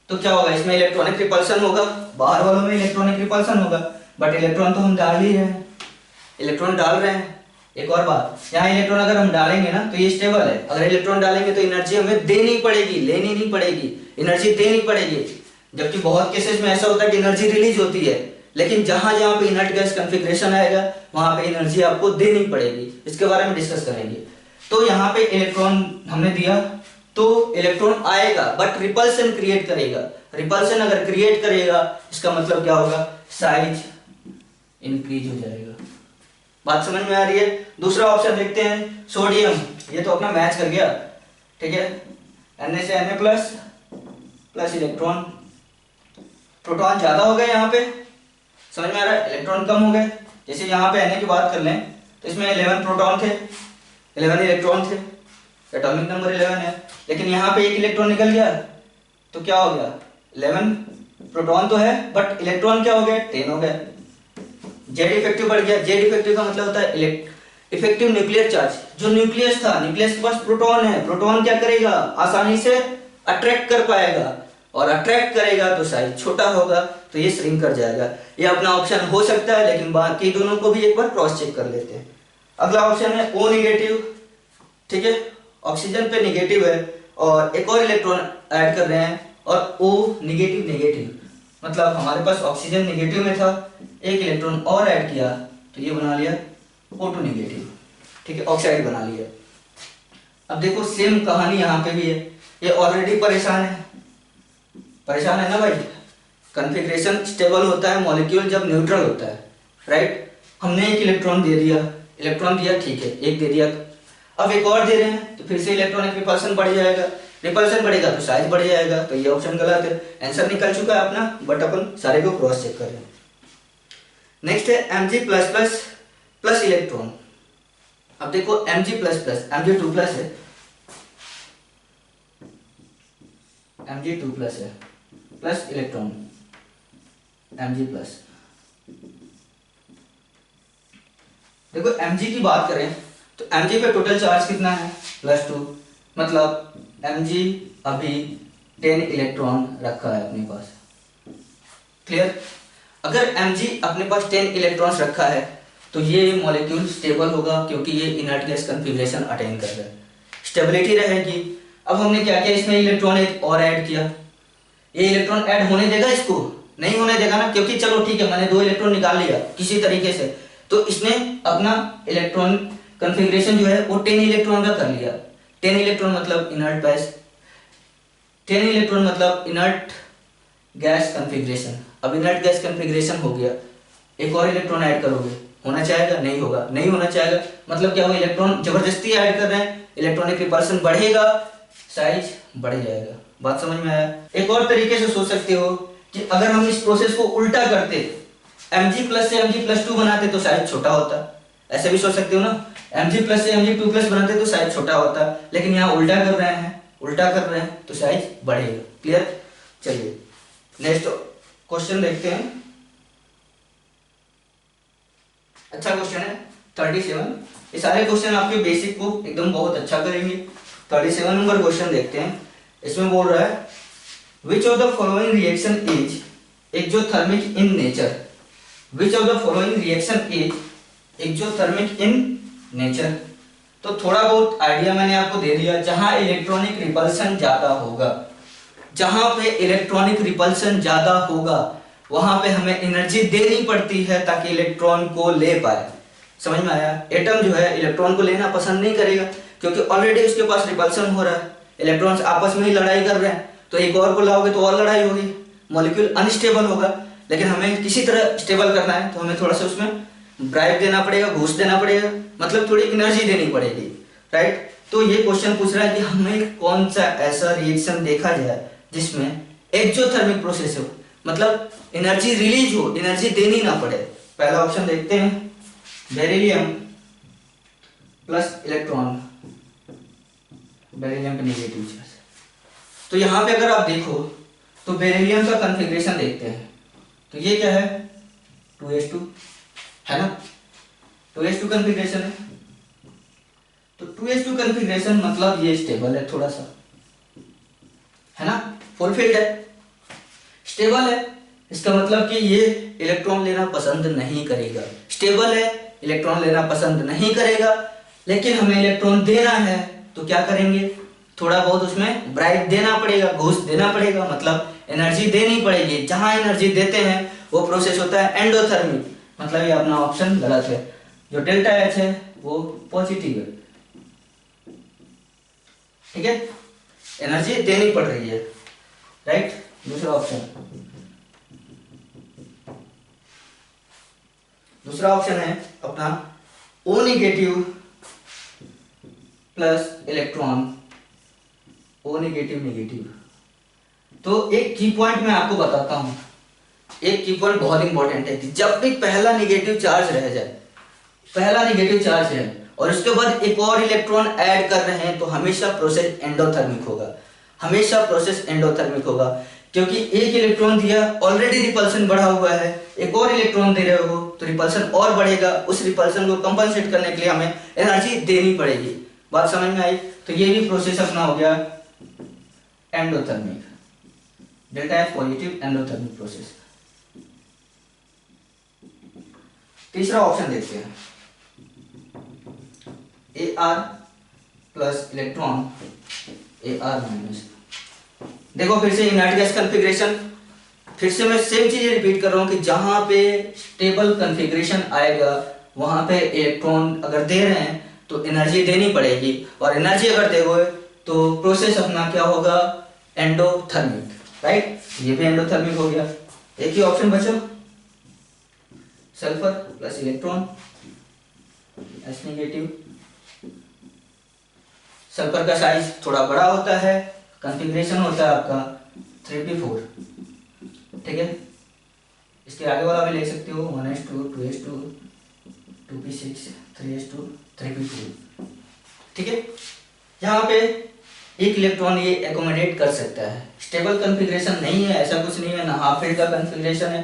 तो क्या होगा, इसमें इलेक्ट्रॉनिक रिपल्सन होगा, बाहर वालों में इलेक्ट्रॉनिक रिपल्सन होगा, बट इलेक्ट्रॉन तो हम डाल ही रहे हैं, इलेक्ट्रॉन डाल रहे हैं। एक और बात, यहाँ इलेक्ट्रॉन अगर हम डालेंगे ना तो ये स्टेबल है, अगर इलेक्ट्रॉन डालेंगे तो एनर्जी हमें देनी पड़ेगी, लेनी नहीं पड़ेगी, एनर्जी देनी पड़ेगी। जबकि बहुत केसेस में ऐसा होता है कि एनर्जी रिलीज होती है, लेकिन जहां जहां पे इनर्ट गैस कॉन्फ़िगरेशन आएगा वहां पे एनर्जी आपको देनी पड़ेगी। इसके बारे में डिस्कस करेंगे। तो यहाँ पे इलेक्ट्रॉन हमने दिया तो इलेक्ट्रॉन आएगा बट रिपल्सन क्रिएट करेगा। रिपल्सन अगर क्रिएट करेगा इसका मतलब क्या होगा, साइज इंक्रीज हो जाएगा। बात समझ में आ रही है। दूसरा ऑप्शन देखते हैं सोडियम, ये तो अपना मैच कर गया, ठीक है, Na से Na प्लस इलेक्ट्रॉन, प्रोटॉन ज्यादा हो गए यहाँ पे, समझ में आ रहा है, इलेक्ट्रॉन कम हो गए। जैसे यहाँ पे Na की बात कर लें तो इसमें 11 प्रोटॉन थे, 11 इलेक्ट्रॉन थे, एटॉमिक नंबर 11 है, लेकिन यहाँ पे एक इलेक्ट्रॉन निकल गया तो क्या हो गया, 11 प्रोटॉन तो है बट इलेक्ट्रॉन क्या हो गया, 10 हो गया। जेड इफेक्टिव बढ़ गया। जेड इफेक्टिव का मतलब होता है इफेक्टिव न्यूक्लियर चार्ज। जो न्यूक्लियस था, न्यूक्लियस के पास प्रोटॉन है, प्रोटॉन क्या करेगा, आसानी से अट्रैक्ट कर पाएगा, और अट्रैक्ट करेगा तो साइज छोटा होगा, तो ये श्रिंक कर जाएगा। ये अपना ऑप्शन हो सकता है, लेकिन बाकी दोनों को भी एक बार क्रॉस चेक कर लेते हैं। अगला ऑप्शन है O नेगेटिव, ठीक है, ऑक्सीजन पे नेगेटिव है और एक और इलेक्ट्रॉन ऐड कर रहे हैं और O नेगेटिव नेगेटिव, मतलब हमारे पास ऑक्सीजन नेगेटिव में था, एक इलेक्ट्रॉन और ऐड किया तो ये बना लिया O2 नेगेटिव, ठीक है, ऑक्साइड बना लिया। अब देखो सेम कहानी यहाँ पे भी है, ये ऑलरेडी परेशान है, परेशान है ना भाई। कॉन्फ़िगरेशन स्टेबल होता है मॉलिक्यूल जब न्यूट्रल होता है, राइट। हमने एक इलेक्ट्रॉन दे दिया, इलेक्ट्रॉन दिया ठीक है, एक दे दिया, अब एक और दे रहे हैं तो फिर से इलेक्ट्रॉनिक रिपल्सन बढ़ जाएगा, रिपल्सन बढ़ेगा तो साइज बढ़ जाएगा, तो ये ऑप्शन गलत है। आंसर निकल चुका है अपना, बट अपन सारे को क्रॉस चेक कर रहे हैं। नेक्स्ट है Mg++ प्लस इलेक्ट्रॉन। अब देखो Mg++, Mg2+ है, Mg2+ है प्लस इलेक्ट्रॉन Mg+। देखो Mg की बात करें तो Mg पे टोटल चार्ज कितना है, +2, मतलब Mg अभी 10 इलेक्ट्रॉन रखा है अपने पास, क्लियर। अगर Mg अपने पास 10 इलेक्ट्रॉन्स रखा है तो ये मॉलिक्यूल स्टेबल होगा, क्योंकि ये इनर्ट गैस कॉन्फ़िगरेशन अटेन कर रहा है, स्टेबिलिटी रहेगी। अब हमने क्या किया, इसमें इलेक्ट्रॉन एक और ऐड किया, ये इलेक्ट्रॉन ऐड होने देगा, इसको नहीं होने देगा ना, क्योंकि चलो ठीक है मैंने 2 इलेक्ट्रॉन निकाल लिया किसी तरीके से, तो इसने अपना इलेक्ट्रॉन कॉन्फ़िगरेशन जो है वो 10 इलेक्ट्रॉन का कर लिया। 10 इलेक्ट्रॉन मतलब इनर्ट गैस 10 इलेक्ट्रॉन मतलब इनर्ट गैस कॉन्फ़िगरेशन। अब इनर्ट गैस कॉन्फ़िगरेशन हो गया, एक और इलेक्ट्रॉन ऐड करोगे, होना चाहेगा? नहीं होगा, नहीं होना चाहेगा। मतलब क्या हुआ, इलेक्ट्रॉन जबरदस्ती ऐड कर रहे हैं, इलेक्ट्रॉनिक रिपल्सन बढ़ेगा, साइज बढ़ जाएगा। बात समझ में आया? एक और तरीके से सोच सकते हो कि अगर हम इस प्रोसेस को उल्टा करते, Mg+ से Mg+2 बनाते तो साइज छोटा होता। ऐसे भी सोच सकते हो ना, Mg+ से Mg2+ बनाते तो साइज छोटा होता, लेकिन यहाँ उल्टा कर रहे हैं, उल्टा कर रहे हैं तो साइज बढ़ेगा। क्लियर? चलिए नेक्स्ट क्वेश्चन देखते हैं। अच्छा क्वेश्चन है 37। ये सारे क्वेश्चन आपके बेसिक को एकदम बहुत अच्छा करेंगे। 37 नंबर क्वेश्चन देखते हैं। इसमें बोल रहा है विच of the following reaction is exothermic in nature. Which of the following reaction is exothermic in nature. तो थोड़ा बहुत आइडिया मैंने आपको दे दिया। जहां इलेक्ट्रॉनिक रिपल्सन ज्यादा होगा, जहां पे इलेक्ट्रॉनिक रिपल्सन ज्यादा होगा वहां पे हमें एनर्जी देनी पड़ती है ताकि इलेक्ट्रॉन को ले पाए। समझ में आया? एटम जो है इलेक्ट्रॉन को लेना पसंद नहीं करेगा क्योंकि ऑलरेडी उसके पास रिपल्सन हो रहा है, इलेक्ट्रॉन्स आपस में ही लड़ाई कर रहे हैं, तो एक और को लाओगे तो और लड़ाई होगी, मॉलिक्यूल अनस्टेबल होगा। लेकिन हमें किसी तरह स्टेबल करना है तो हमें थोड़ा सा उसमें ब्राइब देना पड़ेगा, घूस देना पड़ेगा, मतलब थोड़ी एनर्जी देनी पड़ेगी, राइट? तो ये क्वेश्चन पूछ रहा है कि हमें कौन सा ऐसा रिएक्शन देखा जाए जिसमें एक्सोथर्मिक प्रोसेस हो, मतलब एनर्जी रिलीज हो, एनर्जी देनी ना पड़े। पहला ऑप्शन देखते हैं, बेरिलियम प्लस इलेक्ट्रॉन, बेरिलियम का नेगेटिव चार्ज। तो यहां पे अगर आप देखो तो बेरिलियम का कॉन्फ़िगरेशन देखते हैं, तो ये क्या है 2s2 है ना, 2s2 कॉन्फ़िगरेशन है। तो 2s2 कॉन्फ़िगरेशन मतलब ये स्टेबल है थोड़ा सा, है ना, फुलफिल्ड है, स्टेबल है। इसका मतलब कि ये इलेक्ट्रॉन लेना पसंद नहीं करेगा। स्टेबल है, इलेक्ट्रॉन लेना पसंद नहीं करेगा, लेकिन हमें इलेक्ट्रॉन देना है तो क्या करेंगे, थोड़ा बहुत उसमें ब्राइब देना पड़ेगा, घूस देना पड़ेगा, मतलब एनर्जी देनी पड़ेगी। जहां एनर्जी देते हैं वो प्रोसेस होता है एंडोथर्मिक। मतलब ये अपना ऑप्शन गलत है, जो डेल्टा H है वो पॉजिटिव है, ठीक है, एनर्जी देनी पड़ रही है, राइट। दूसरा ऑप्शन है अपना O negative plus electron, O negative negative. तो एक की पॉइंट मैं आपको बताता हूं, एक की पॉइंट बहुत इंपॉर्टेंट है कि जब भी पहला नेगेटिव चार्ज रह जाए, पहला नेगेटिव चार्ज है और उसके बाद एक और इलेक्ट्रॉन ऐड कर रहे हैं तो हमेशा प्रोसेस एंडोथर्मिक होगा, हमेशा प्रोसेस एंडोथर्मिक होगा, क्योंकि एक इलेक्ट्रॉन दिया, ऑलरेडी रिपल्सन बढ़ा हुआ है, एक और इलेक्ट्रॉन दे रहे हो तो रिपल्सन और बढ़ेगा। उस रिपल्सन को कंपनसेट करने के लिए हमें एनर्जी देनी पड़ेगी। बात समझ में आई? तो ये भी प्रोसेस अपना हो गया endothermic, delta H positive endothermic process. तीसरा ऑप्शन देखते हैं, Ar plus electron Ar minus. देखो फिर से इनर्ट गैस कॉन्फ़िगरेशन, फिर से मैं सेम चीज रिपीट कर रहा हूं कि जहां पे स्टेबल कॉन्फ़िगरेशन आएगा वहां पे इलेक्ट्रॉन अगर दे रहे हैं तो एनर्जी देनी पड़ेगी, और एनर्जी अगर दोगे तो प्रोसेस अपना क्या होगा, एंडोथर्मिक, राइट। ये भी एंडोथर्मिक हो गया। एक ही ऑप्शन बचा, sulphur plus electron, H negative. Sulphur का साइज थोड़ा बड़ा होता है, कॉन्फ़िगरेशन होता है आपका 3p4, ठीक है। इसके आगे वाला भी ले सकते हो 1s2 2s2 2p6 3s2 3p4, ठीक है। यहाँ पे एक इलेक्ट्रॉन ये एकोमोडेट कर सकता है। स्टेबल कॉन्फ़िगरेशन नहीं है, ऐसा कुछ नहीं है, ना हाफ फील्ड का कॉन्फ़िगरेशन है,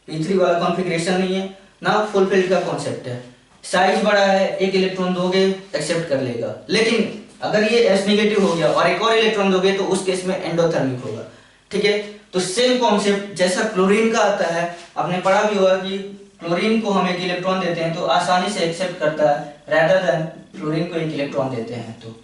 p3 वाला कॉन्फ़िगरेशन नहीं है, ना फुल फील्ड का कॉन्सेप्ट है। साइज बड़ा है, एक इलेक्ट्रॉन दोगे एक्सेप्ट कर लेगा, लेकिन अगर ये H नेगेटिव हो गया और एक और इलेक्ट्रॉन दोगे तो उस केस में एंडोथर्मिक होगा, ठीक है। तो सेम कॉन्सेप्ट जैसा क्लोरीन का आता है, आपने पढ़ा भी होगा कि क्लोरीन को हम एक इलेक्ट्रॉन देते हैं तो आसानी से एक्सेप्ट करता है, रेदर देन फ्लोरीन को एक इलेक्ट्रॉन देते हैं तो।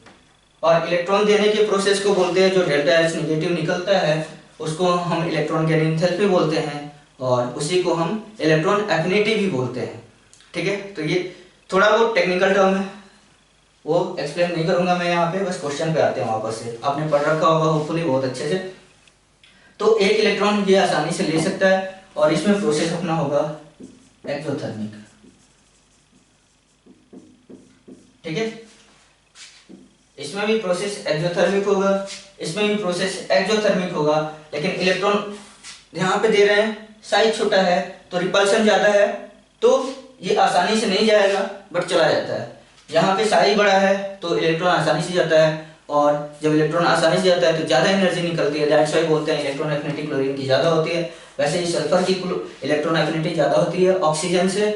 और इलेक्ट्रॉन देने के प्रोसेस को बोलते हैं, जो डेल्टा H नेगेटिव निकलता है उसको हम इलेक्ट्रॉन गेनिंग एंथैल्पी बोलते हैं, और उसी को हम इलेक्ट्रॉन एफिनिटी भी बोलते हैं, ठीक है। तो ये थोड़ा बहुत टेक्निकल टर्म है, वो एक्सप्लेन नहीं करूंगा मैं यहाँ पे, बस क्वेश्चन पे आते हैं वापस से। आपने पढ़ रखा होगा होपफुली बहुत अच्छे से। तो एक इलेक्ट्रॉन ये आसानी से ले सकता है और इसमें प्रोसेस अपना होगा एक्सोथर्मिक, ठीक है। इसमें भी प्रोसेस एक्सोथर्मिक होगा, इसमें भी प्रोसेस एक्सोथर्मिक होगा, लेकिन इलेक्ट्रॉन यहाँ पे दे रहे हैं साइज छोटा है तो रिपल्शन ज्यादा है, तो ये आसानी से नहीं जाएगा बट चला जाता है। यहाँ पे साइज बड़ा है तो इलेक्ट्रॉन आसानी से जाता है, और जब इलेक्ट्रॉन आसानी से जाता है तो ज्यादा एनर्जी निकलती है, दैट्स व्हाई बोलते हैं इलेक्ट्रॉन एफिनिटी क्लोरीन की ज्यादा होती है। वैसे ही सल्फर की इलेक्ट्रॉन एफिनिटी ज्यादा होती है ऑक्सीजन से,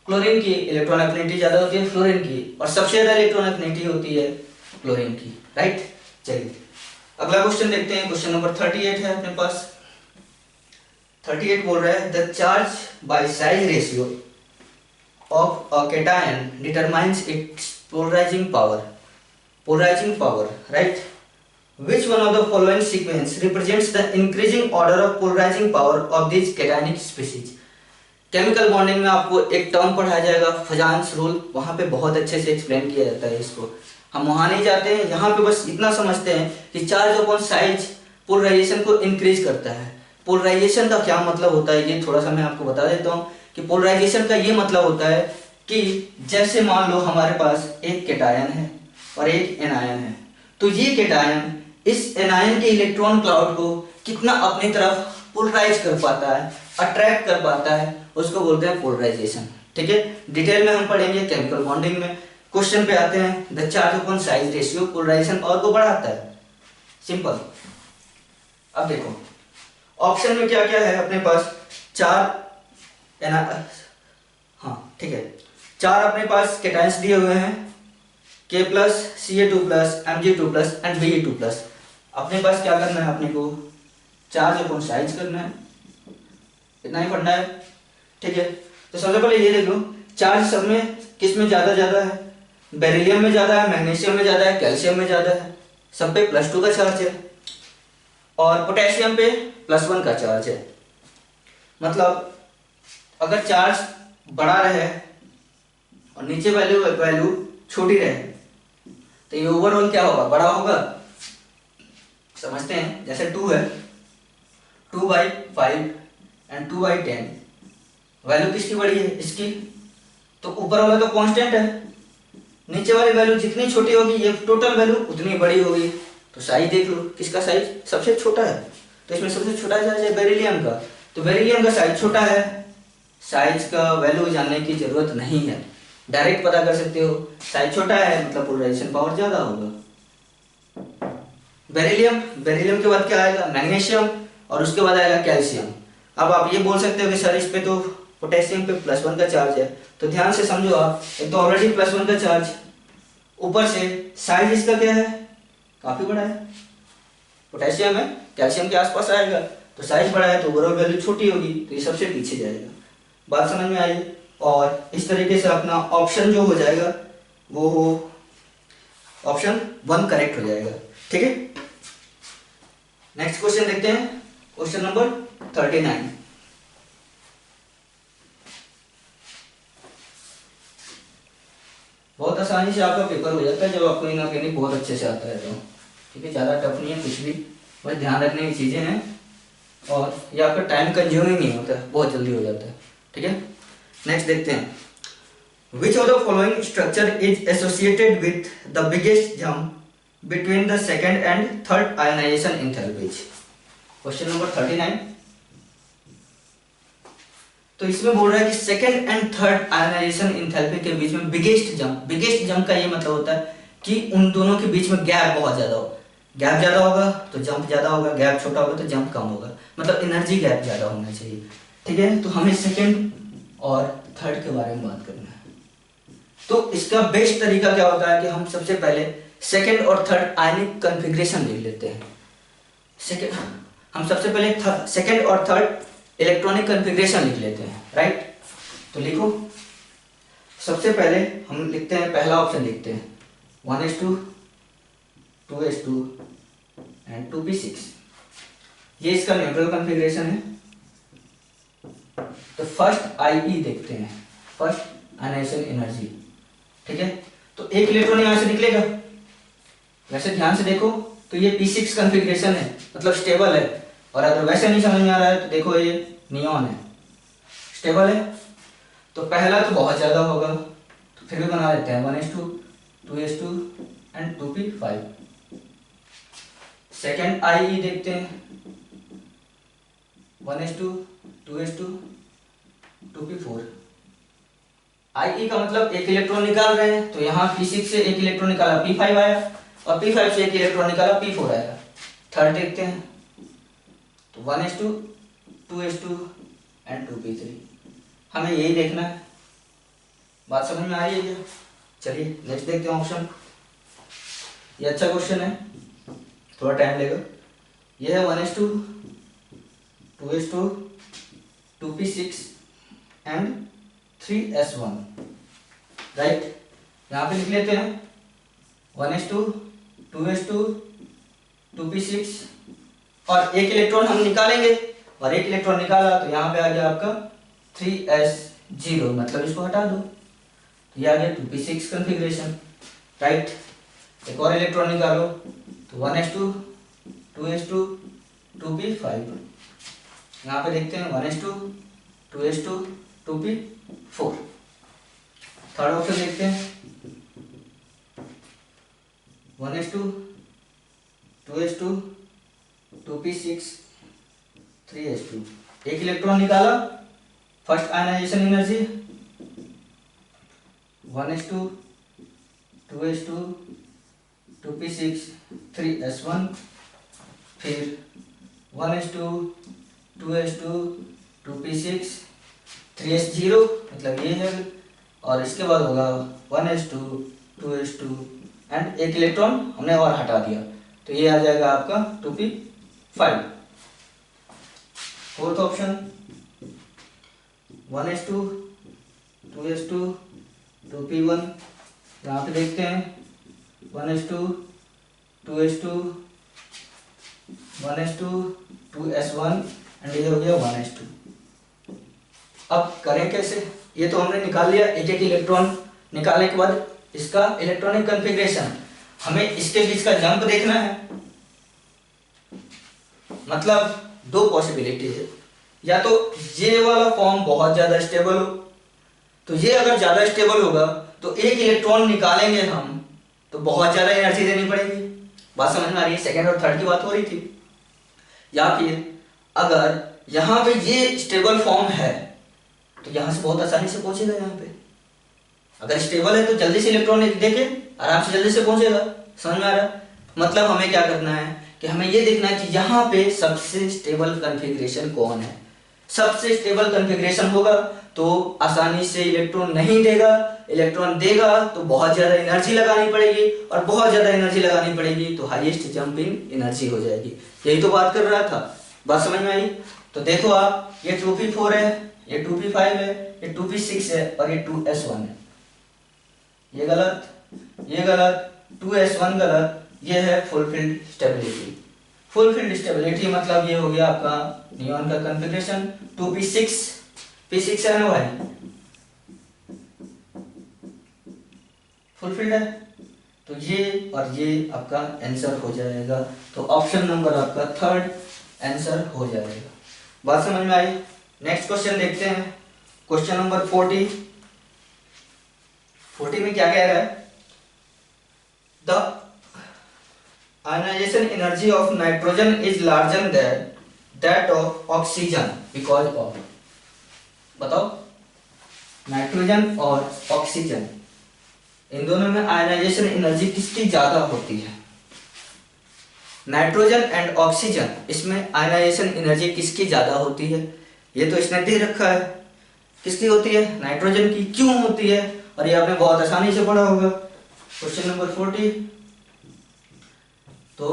क्लोरीन की इलेक्ट्रॉन एफिनिटी ज्यादा होती है फ्लोरीन की, और सबसे ज्यादा इलेक्ट्रॉन एफिनिटी होती है क्लोरीन की, राइट। चलिए अगला क्वेश्चन देखते हैं, क्वेश्चन नंबर 38 है अपने पास। 38 बोल रहा है the charge by size ratio of a cation determines its polarizing power, right? Which one of the following sequence represents the increasing order of polarizing power of these cationic species? Chemical bonding में आपको एक term पढ़ाया जाएगा फजान्स rule, वहां पे बहुत अच्छे से एक्सप्लेन किया जाता है इसको, हम वहां नहीं जाते हैं, यहाँ पे बस इतना समझते हैं कि चार्ज अपॉन साइज पोलराइजेशन को इंक्रीज करता है। पोलराइजेशन का क्या मतलब होता है ये थोड़ा सा मैं आपको बता देता हूँ कि पोलराइजेशन का ये मतलब होता है कि जैसे मान लो हमारे पास एक कैटायन है और एक एनायन है, तो ये कैटायन इस एनायन के इलेक्ट्रॉन क्लाउड को कितना अपनी तरफ पोलराइज कर पाता है, अट्रैक्ट कर पाता है, उसको बोलते हैं पोलराइजेशन, ठीक है। डिटेल में हम पढ़ेंगे केमिकल बॉन्डिंग में। क्वेश्चन पे आते हैं, the charge upon size ratio polarization power को बढ़ाता है, सिंपल। अब देखो ऑप्शन में क्या क्या है अपने पास, हाँ ठीक है, चार अपने पास कैटायंस दिए हुए हैं, K+, Ca2+, Mg2+ and Be2+। अपने पास क्या करना है, अपने को चार्ज अपॉन साइज करना है, इतना ही पढ़ना है, ठीक है। तो सबसे पहले ये देख लो चार्ज सब में किस में ज्यादा है, बेरिलियम में ज्यादा है, मैग्नीशियम में ज्यादा है, कैल्शियम में ज्यादा है, सब पे +2 का चार्ज है, और पोटेशियम पे +1 का चार्ज है। मतलब अगर चार्ज बड़ा रहे और नीचे वैल्यू छोटी रहे तो ये ओवरऑल क्या होगा, बड़ा होगा। समझते हैं, जैसे 2 है, 2/5 एंड 2/10, वैल्यू किसकी बड़ी है, इसकी, तो ऊपर वाला तो कांस्टेंट है, नीचे वाली वैल्यू जितनी छोटी होगी ये टोटल वैल्यू उतनी बड़ी होगी। तो साइज देख लो, किसका साइज सबसे छोटा है, तो इसमें सबसे छोटा साइज है बेरिलियम का, तो बेरिलियम का साइज छोटा है, साइज का वैल्यू जानने की जरूरत नहीं है, डायरेक्ट पता कर सकते हो, साइज छोटा है मतलब पोलराइजेशन पावर ज्यादा होगा। बेरिलियम के बाद क्या आएगा, मैग्नीशियम, और उसके बाद आएगा कैल्शियम। अब आप ये बोल सकते हो कि सर इस पे तो पोटेशियम पे +1 का चार्ज है, तो ध्यान से समझो आप, एक तो ऑलरेडी +1 का चार्ज, ऊपर से साइज इसका क्या है, काफी बड़ा है, पोटेशियम है, कैल्शियम के आसपास आएगा, तो साइज बड़ा है तो ओवरऑल वैल्यू छोटी होगी, तो ये सबसे पीछे जाएगा। बात समझ में आई। और इस तरीके से अपना ऑप्शन जो हो जाएगा वो हो ऑप्शन 1 करेक्ट हो जाएगा, ठीक है। नेक्स्ट क्वेश्चन देखते हैं, क्वेश्चन नंबर 39। बहुत आसानी से आपका पेपर हो जाता है जब आपको इनऑर्गेनिक बहुत अच्छे से आता है, तो ठीक है, ज़्यादा टफ नहीं है कुछ भी, बस ध्यान रखने की चीज़ें हैं, और ये आपका टाइम कंज्यूमिंग नहीं होता है, बहुत जल्दी हो जाता है, ठीक है। नेक्स्ट देखते हैं, विच of the following structure is associated with the biggest jump between the second and third ionization enthalpies. Question number 39। तो इसमें बोल रहा है कि second and third ionization enthalpy के बीच में बिगेस्ट जंप का ये मतलब होता है कि उन दोनों के बीच में गैप बहुत ज्यादा हो, गैप ज्यादा होगा तो जंप ज्यादा होगा, गैप छोटा होगा तो जंप कम होगा, मतलब एनर्जी गैप ज्यादा होना चाहिए, ठीक है। तो हमें सेकेंड और थर्ड के बारे में बात करना है, तो इसका बेस्ट तरीका क्या होता है कि हम सबसे पहले सेकेंड और थर्ड आयनिक कॉन्फ़िगरेशन लिख लेते हैं। हम सबसे पहले सेकेंड और थर्ड इलेक्ट्रॉनिक कॉन्फ़िगरेशन लिख लेते हैं, राइट। तो लिखो, सबसे पहले हम लिखते हैं, पहला ऑप्शन लिखते हैं 1s2 2s2 एंड 2p6, ये इसका न्यूट्रल कॉन्फ़िगरेशन है। तो फर्स्ट IE देखते हैं, फर्स्ट आयनाइजेशन एनर्जी, ठीक है। तो एक इलेक्ट्रॉन यहाँ से निकलेगा। वैसे ध्यान से देखो तो ये p6 कॉन्फ़िगरेशन है, मतलब स्टेबल है। और अगर वैसे नहीं समझ में आ रहा है तो देखो ये नियॉन है, स्टेबल है। तो पहला तो बहुत ज्यादा होगा, तो फिर भी बना लेते हैं 1s2 2s2 and 2p5। Second IE देखते हैं 1s2 2s2 2p4। IE का मतलब एक इलेक्ट्रॉन निकाल रहे हैं, तो यहाँ p6 से एक इलेक्ट्रॉन निकाला p5 आया, और p5 से एक इलेक्ट्रॉन निकाला p4 आएगा। थर्ड देखते हैं तो 1s2 2s2 एंड 2p3। हमें यही देखना है। बात समझ में आ रही है क्या? चलिए नेक्स्ट देखते हैं ऑप्शन। ये अच्छा क्वेश्चन है, थोड़ा टाइम लेगा। ये है 1s2 2s2 2p6 and 3s1, right. यहाँ पे लिख लेते हैं 1s2 2s2 2p6, और एक इलेक्ट्रॉन हम निकालेंगे, और एक इलेक्ट्रॉन निकाला तो यहाँ पे आ गया आपका 3s0, मतलब इसको हटा दो, तो ये आ गया 2p6 कॉन्फ़िगरेशन, राइट। एक और इलेक्ट्रॉन निकालो तो 1s2 2s2 2p5। यहाँ पे देखते हैं 1s2 2s2 2p4। Third option देखते हैं 1s2 2s2 2p6 3s2। एक इलेक्ट्रॉन निकाला, first ionization energy 1s2 2s2 2p6 3s1, फिर 1s2 2s2 2p6 3s0, मतलब ये है, और इसके बाद होगा 1s2 2s2 एंड एक इलेक्ट्रॉन हमने और हटा दिया, तो ये आ जाएगा आपका 2p5। Fourth option 1s2 2s2 2p1। यहाँ पे देखते हैं 1s2 2s2 1s2 2s1 and ये हो गया 1s2। अब करें कैसे? ये तो हमने निकाल लिया, एक एक इलेक्ट्रॉन निकालने के बाद इसका इलेक्ट्रॉनिक कॉन्फ़िगरेशन, हमें इसके बीच का जंप देखना है। मतलब दो पॉसिबिलिटी है, या तो ये वाला फॉर्म बहुत ज्यादा स्टेबल हो, तो ये अगर ज्यादा स्टेबल होगा तो एक इलेक्ट्रॉन निकालेंगे हम तो बहुत ज्यादा एनर्जी देनी पड़ेगी। बात समझ में आ रही है? सेकंड और थर्ड की बात हो रही थी। या फिर अगर यहाँ पे ये स्टेबल फॉर्म है तो यहाँ से बहुत आसानी से पहुंचेगा। यहाँ पे अगर स्टेबल है तो जल्दी से इलेक्ट्रॉन देके आराम से जल्दी से पहुंचेगा। समझ में आ रहा है? मतलब हमें क्या करना है कि हमें ये देखना है कि यहाँ पे सबसे स्टेबल कॉन्फ़िगरेशन कौन है। सबसे स्टेबल कॉन्फ़िगरेशन होगा तो आसानी से इलेक्ट्रॉन नहीं देगा, इलेक्ट्रॉन देगा तो बहुत ज्यादा एनर्जी लगानी पड़ेगी, और बहुत ज्यादा एनर्जी लगानी पड़ेगी तो हाईएस्ट जंपिंग एनर्जी हो जाएगी। यही तो बात कर रहा था। बात समझ में आई? तो देखो आप, ये 2p4 है, ये 2p5 है, ये 2p6 है, और ये 2s1 है। ये गलत, ये गलत, 2s1 गलत, ये है फुलफिल्ड स्टेबिलिटी। फुलफिल्ड स्टेबिलिटी मतलब ये हो गया आपका नियॉन का कॉन्फ़िगरेशन 2p6, p6 है ना भाई, फुलफिल्ड है। तो ये और ये आपका आंसर हो जाएगा। तो ऑप्शन नंबर आपका थर्ड आंसर हो जाएगा। बात समझ में आई? नेक्स्ट क्वेश्चन देखते हैं, क्वेश्चन नंबर 40। 40 में क्या कह रहा है? The ionization energy of nitrogen is larger than that of oxygen because of, बताओ, नाइट्रोजन और ऑक्सीजन इन दोनों में आयनाइजेशन एनर्जी किसकी ज्यादा होती है? नाइट्रोजन एंड ऑक्सीजन, इसमें आयनाइजेशन एनर्जी किसकी ज्यादा होती है? ये तो इसने दे रखा है, किसकी होती है? नाइट्रोजन की। क्यों होती है? और ये आपने बहुत आसानी से पढ़ा होगा। Question number 40। तो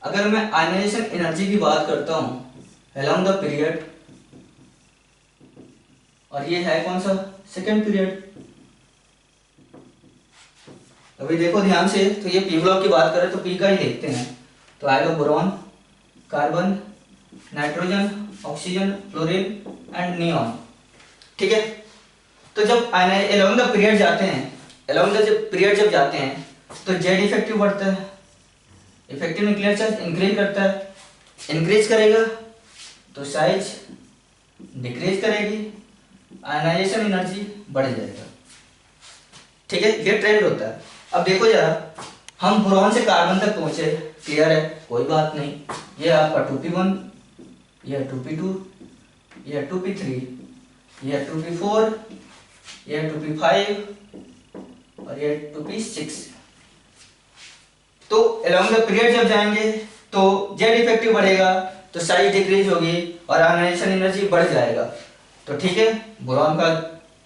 अगर मैं आयनाइजेशन एनर्जी की बात करता हूं अलोंग द पीरियड, और ये है कौन सा? Second period. अभी देखो ध्यान से, तो ये पी ब्लॉक की बात करें तो पी का ही देखते हैं। तो आएगा boron, carbon, nitrogen, oxygen, fluorine and neon. ठीक है। तो जब अलोंग द पीरियड जाते हैं अलोंग द पीरियड जब जाते हैं तो जेड इफेक्टिव बढ़ता है, इफेक्टिव न्यूक्लियर चार्ज इंक्रीज करता है, इंक्रीज करेगा तो साइज डिक्रीज करेगी, आयनाइजेशन एनर्जी बढ़ जाएगा। ठीक है, ये ट्रेंड होता है। अब देखो जरा, हम बोरॉन से कार्बन तक पहुंचे, क्लियर है, कोई बात नहीं। ये आपका 2p1, ये 2p2, ये 2p3, ये 2p4, ये 2p5 और ये 2p6। तो अलोंग द पीरियड जब जाएंगे तो जेड इफेक्टिव बढ़ेगा तो साइज डिक्रीज होगी और आयनाइजेशन एनर्जी बढ़ जाएगा। तो ठीक है, बोरॉन का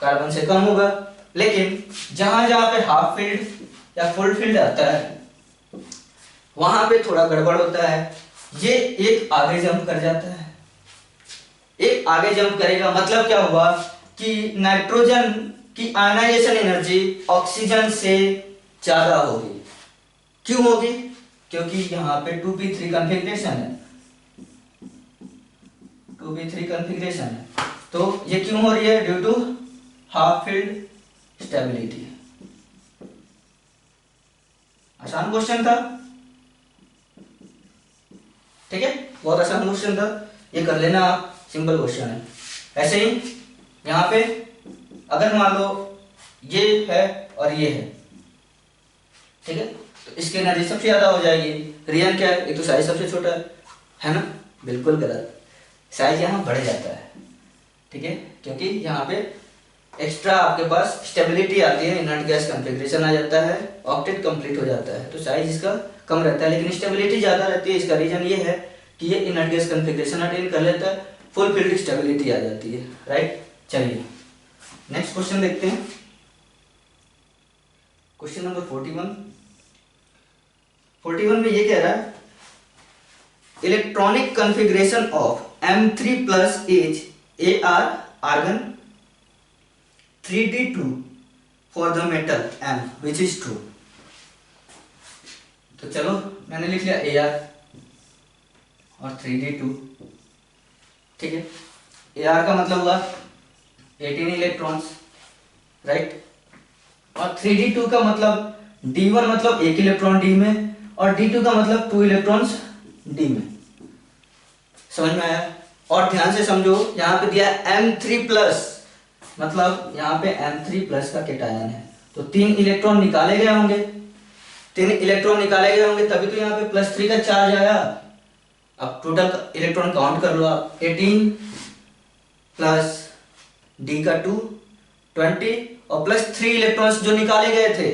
कार्बन से कम होगा। लेकिन जहां जहां पे हाफ फील्ड या फुल फील्ड आता है वहां पे थोड़ा गड़बड़ होता है। ये एक आगे जंप कर जाता है, एक आगे जंप करेगा, मतलब क्या हुआ कि नाइट्रोजन की आयनाइजेशन एनर्जी ऑक्सीजन से ज्यादा होगी। क्यों होगी? क्योंकि यहाँ पे 2p3 कॉन्फ़िगरेशन है, 2p3 कॉन्फ़िगरेशन है। तो ये क्यों हो रही है? Due to half filled stability. आसान क्वेश्चन था, ठीक है, बहुत आसान क्वेश्चन था, ये कर लेना आप, सिंपल क्वेश्चन है। ऐसे ही यहाँ पे अगर मान लो ये है और ये है, ठीक है, तो इसकी एनर्जी सबसे ज्यादा हो जाएगी। रीजन क्या है? एक तो साइज सबसे छोटा है ना, बिल्कुल गलत, साइज यहाँ बढ़ जाता है, ठीक है, क्योंकि यहाँ पे एक्स्ट्रा आपके पास स्टेबिलिटी आती है, इनर्ट गैस कॉन्फ़िगरेशन आ जाता है, ऑक्टेट कंप्लीट हो जाता है, तो साइज इसका कम रहता है लेकिन स्टेबिलिटी ज्यादा रहती है। इसका रीजन ये है कि ये इनर्ट गैस कॉन्फ़िगरेशन अटेन कर लेता है, फुल फील्ड स्टेबिलिटी आ जाती है, राइट। चलिए नेक्स्ट क्वेश्चन देखते हैं, क्वेश्चन नंबर 41 में ये कह रहा है electronic configuration of M3 plus H AR argon 3D2 for the metal M which is true। तो चलो मैंने लिख लिया AR और 3D2, ठीक है। AR का मतलब हुआ 18 इलेक्ट्रॉन्स, राइट, और 3D2 का मतलब D1 मतलब 1 इलेक्ट्रॉन D में और D2 का मतलब 2 इलेक्ट्रॉन्स D में। समझ में आया? और ध्यान से समझो, यहाँ पे दिया M3 प्लस, मतलब यहाँ पे M3 प्लस का केटायन है, तो 3 इलेक्ट्रॉन निकाले गए होंगे, 3 इलेक्ट्रॉन निकाले गए होंगे तभी तो यहाँ पे +3 का चार्ज आया। अब टोटल इलेक्ट्रॉन काउंट कर लो आप, 18 प्लस D का 2 20 और +3 इलेक्ट्रॉन्स जो निकाले गए थे,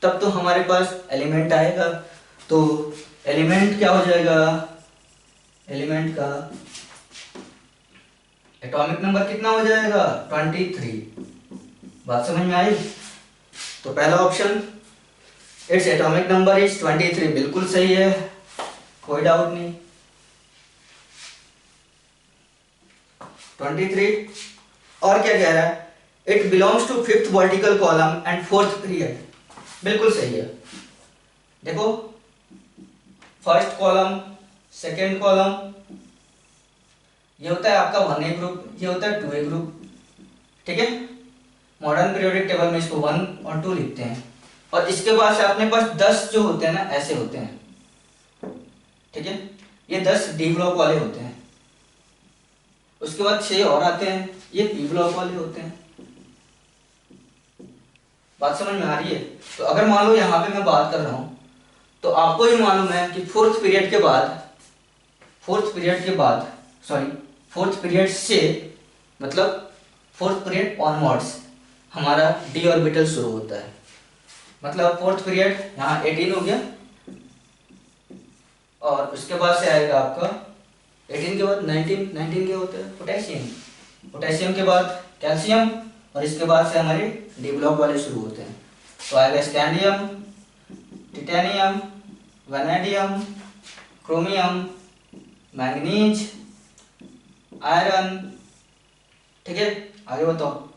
तब तो हमारे पास एलिमेंट आएगा। तो एलिमेंट क्या हो जाएगा? एलिमेंट का एटॉमिक नंबर कितना हो जाएगा? 23। बात समझ में आई? तो पहला option its atomic number is 23 बिल्कुल सही है, कोई डाउट नहीं। 23 और क्या कह रहा है? It belongs to 5th vertical column and 4th period, बिल्कुल सही है। देखो, फर्स्ट कॉलम, सेकेंड कॉलम, ये होता है आपका 1A ग्रुप, ये होता है 2A ग्रुप, ठीक है। मॉडर्न पीरियोडिक टेबल में इसको 1 और 2 लिखते हैं, और इसके बाद से अपने पास 10 जो होते हैं ना, ऐसे होते हैं, ठीक है, ये 10 D ब्लॉक वाले होते हैं। उसके बाद 6 और आते हैं, ये P ब्लॉक वाले होते हैं। बात समझ में आ रही है? तो अगर मान लो यहाँ पे मैं बात कर रहा हूं, तो आपको ही मालूम है कि फोर्थ पीरियड से मतलब फोर्थ पीरियड ऑनवर्ड्स हमारा डी ऑर्बिटल शुरू होता है। मतलब फोर्थ पीरियड यहाँ 18 हो गया, और उसके बाद से आएगा आपका 18 के बाद 19 के होते हैं पोटेशियम के बाद कैल्शियम, और इसके बाद से हमारे डी ब्लॉक वाले शुरू होते हैं। तो आएगा scandium, titanium, vanadium, chromium, manganese, iron, ठीक है। आगे बताओ,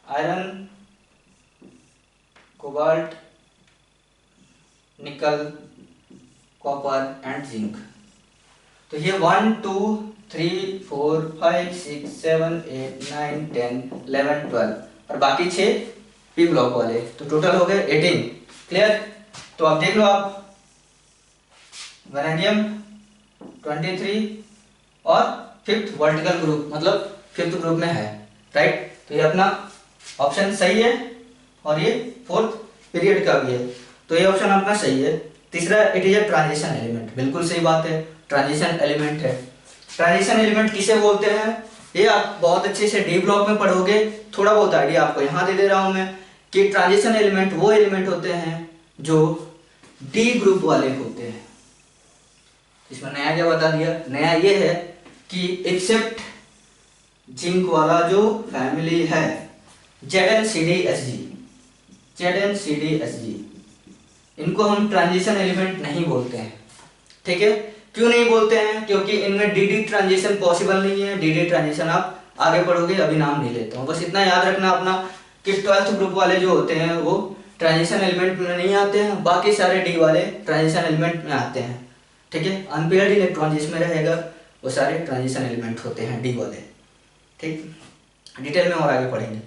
आयरन, कोबाल्ट, निकल, कॉपर एंड जिंक। तो ये 1 2 3 4 5 6 7 8 9 10 11 12 और बाकी 6 पी ब्लॉक वाले, तो टोटल हो गए 18। क्लियर? तो अब देख लो आप, वैनेडियम 23 और फिफ्थ वर्टिकल ग्रुप, मतलब फिफ्थ ग्रुप में है, राइट? तो ये अपना ऑप्शन सही है और ये फोर्थ पीरियड का भी है, तो ये ऑप्शन अपना सही है। तीसरा, it is a transition element, बिल्कुल सही बात है, ट्रांजिशन एलिमेंट है। ट्रांजिशन एलिमेंट किसे बोलते हैं ये आप बहुत अच्छे से डी ब्लॉक में पढ़ोगे, थोड़ा बहुत आइडिया आपको यहाँ दे रहा हूँ मैं कि ट्रांजिशन एलिमेंट वो एलिमेंट होते हैं जो डी ग्रुप वाले होते हैं। इसमें नया क्या बता दिया, नया ये है कि एक्सेप्ट जिंक वाला जो फैमिली है ZnCdSg, ZnCdSg, इनको हम ट्रांजिशन एलिमेंट नहीं बोलते हैं। ठीक है, क्यों नहीं बोलते हैं? क्योंकि इनमें डी ट्रांजिशन पॉसिबल नहीं है। डी ट्रांजिशन आप आगे पढ़ोगे, अभी नाम नहीं लेता हूँ, बस इतना याद रखना अपना कि 12th ग्रुप वाले जो होते हैं वो ट्रांजिशन एलिमेंट में नहीं आते हैं, बाकी सारे डी वाले ट्रांजिशन एलिमेंट में आते हैं। ठीक है, अनपेयर्ड इलेक्ट्रॉन जिसमें रहेगा वो सारे ट्रांजिशन एलिमेंट होते हैं डी वाले। ठीक, डिटेल में और आगे पढ़ेंगे।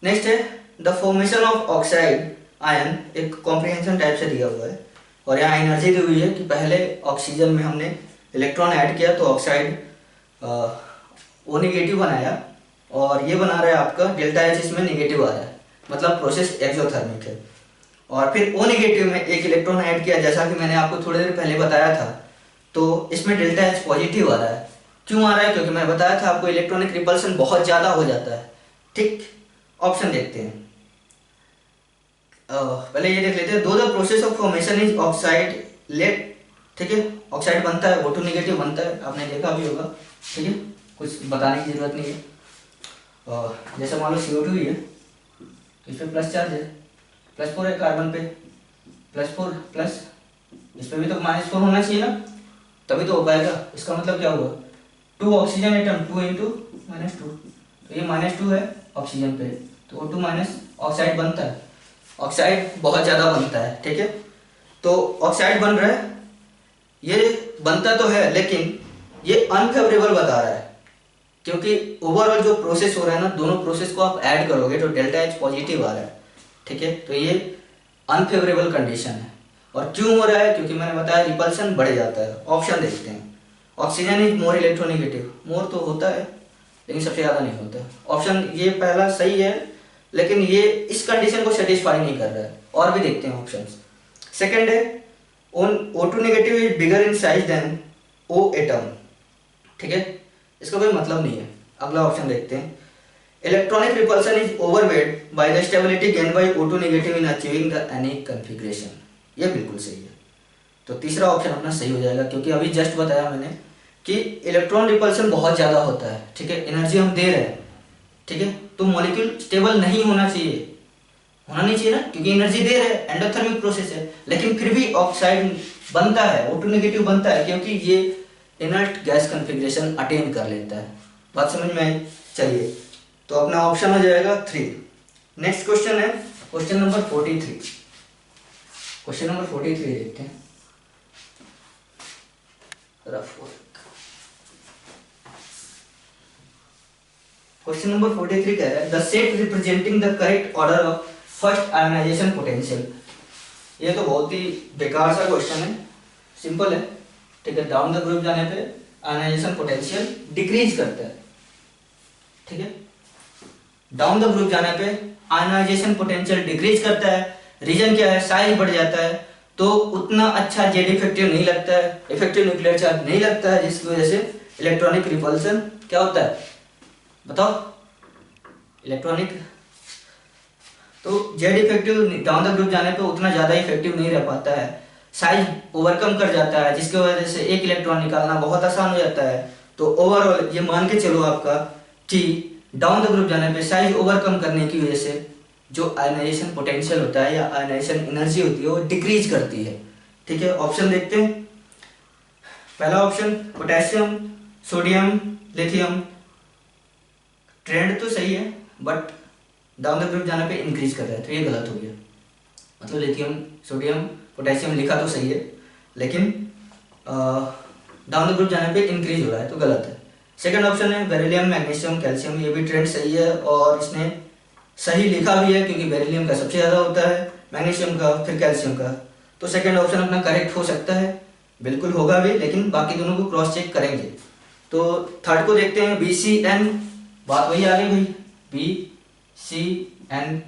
नेक्स्ट है the formation of oxide ion, एक कॉम्प्रिहेंशन टाइप से दिया हुआ है और यहाँ एनर्जी दी हुई है कि पहले ऑक्सीजन में हमने इलेक्ट्रॉन ऐड किया तो ऑक्साइड ओ नेगेटिव बनाया और ये बना रहा है आपका डेल्टा एच, इसमें नेगेटिव आ रहा है, मतलब प्रोसेस एक्सोथर्मिक है। और फिर ओ नेगेटिव में एक इलेक्ट्रॉन ऐड किया, जैसा कि मैंने आपको थोड़ी देर पहले बताया था, तो इसमें डेल्टा एच पॉजिटिव आ रहा है। क्यों आ रहा है? क्योंकि मैं बताया था आपको इलेक्ट्रॉनिक रिपल्सन बहुत ज़्यादा हो जाता है। ठीक, ऑप्शन देखते हैं। पहले ये देख लेते हैं, दो the process of formation is oxide late. ठीक है, ऑक्साइड बनता है, O2 नेगेटिव बनता है, आपने देखा भी होगा। ठीक है, कुछ बताने की जरूरत नहीं है। जैसे मान लो CO2 ही है तो इस पर प्लस चार्ज है, +4 है, कार्बन पे +4 प्लस, इस पर भी तो -4 होना चाहिए ना, तभी तो हो पाएगा। इसका मतलब क्या हुआ, 2 ऑक्सीजन एटम, 2 × -2, तो ये -2 है ऑक्सीजन पे, तो O2 माइनस ऑक्साइड बनता है। ऑक्साइड बहुत ज़्यादा बनता है। ठीक है, तो ऑक्साइड बन रहा है, ये बनता तो है लेकिन ये अनफेवरेबल बता रहा है, क्योंकि ओवरऑल जो प्रोसेस हो रहा है ना, दोनों प्रोसेस को आप ऐड करोगे तो डेल्टा एच पॉजिटिव आ रहा है। ठीक है, तो ये अनफेवरेबल कंडीशन है। और क्यों हो रहा है? क्योंकि मैंने बताया रिपल्सन बढ़ जाता है। ऑप्शन देखते हैं, ऑक्सीजन इज मोर इलेक्ट्रोनेगेटिव, मोर तो होता है लेकिन सबसे ज़्यादा नहीं होता। ऑप्शन ये पहला सही है, लेकिन ये इस कंडीशन को सेटिस्फाई नहीं कर रहा है। और भी देखते हैं ऑप्शंस। सेकंड है O2 negative is bigger in size than O atom. ठीक है, इसका कोई मतलब नहीं है। अगला ऑप्शन देखते हैं, electronic repulsion is overweight by the stability gain by O2 negative in achieving the anionic configuration. ये बिल्कुल सही है, तो तीसरा ऑप्शन अपना सही हो जाएगा, क्योंकि अभी जस्ट बताया मैंने कि इलेक्ट्रॉन रिपल्सन बहुत ज़्यादा होता है। ठीक है, एनर्जी हम दे रहे हैं, ठीक है, तो मॉलिक्यूल स्टेबल नहीं होना चाहिए, होना नहीं चाहिए ना, क्योंकि एनर्जी दे रहे हैं, एंडोथर्मिक प्रोसेस है, लेकिन फिर भी ऑक्साइड बनता है, O2 नेगेटिव बनता है, क्योंकि ये इनर्ट गैस कॉन्फ़िगरेशन अटेन कर लेता है। बात समझ में आई? चलिए, तो अपना ऑप्शन हो जाएगा 3। नेक्स्ट क्वेश्चन है क्वेश्चन नंबर 43। क्वेश्चन नंबर 43 देखते हैं। क्वेश्चन नंबर 43 कह रहा है the set representing the correct order of first ionization potential. ये तो बहुत ही बेकार सा क्वेश्चन है, सिंपल है। ठीक है, डाउन द ग्रुप जाने पे आयोनाइजेशन पोटेंशियल डिक्रीज करता है। ठीक है, डाउन द ग्रुप जाने पे आयोनाइजेशन पोटेंशियल डिक्रीज करता है। रीजन क्या है? साइज बढ़ जाता है, तो उतना अच्छा जेड इफेक्टिव नहीं लगता है, इफेक्टिव न्यूक्लियर चार्ज नहीं लगता है, जिसकी वजह से इलेक्ट्रॉनिक रिपल्सन क्या होता है बताओ? इलेक्ट्रॉनिक, तो Z effective down the group जाने पे उतना ज़्यादा इफेक्टिव नहीं रह पाता है, साइज ओवरकम कर जाता है, जिसकी वजह से एक इलेक्ट्रॉन निकालना बहुत आसान हो जाता है। तो ओवरऑल ये मान के चलो आपका कि डाउन द ग्रुप जाने पे साइज ओवरकम करने की वजह से जो आयोनाइजेशन पोटेंशियल होता है या आयोनाइजेशन एनर्जी होती है वो डिक्रीज करती है। ठीक है, ऑप्शन देखते हैं। पहला option potassium, sodium, lithium. Trend तो सही है बट डाउन द ग्रुप जाने पे इंक्रीज कर रहा है, तो ये गलत हो गया। मतलब लिथियम, सोडियम, पोटेशियम लिखा तो सही है, लेकिन डाउन द ग्रुप जाने पे इंक्रीज हो रहा है, तो गलत है। सेकंड ऑप्शन है बेरिलियम, मैग्नीशियम, कैल्शियम। ये भी ट्रेंड सही है और इसने सही लिखा भी है क्योंकि बेरिलियम का सबसे ज़्यादा होता है, मैग्नीशियम का, फिर कैल्शियम का। तो सेकंड ऑप्शन अपना करेक्ट हो सकता है, बिल्कुल होगा भी, लेकिन बाकी दोनों को क्रॉस चेक करेंगे। तो थर्ड को देखते हैं, BCN, बात वही आ गई भाई, BCN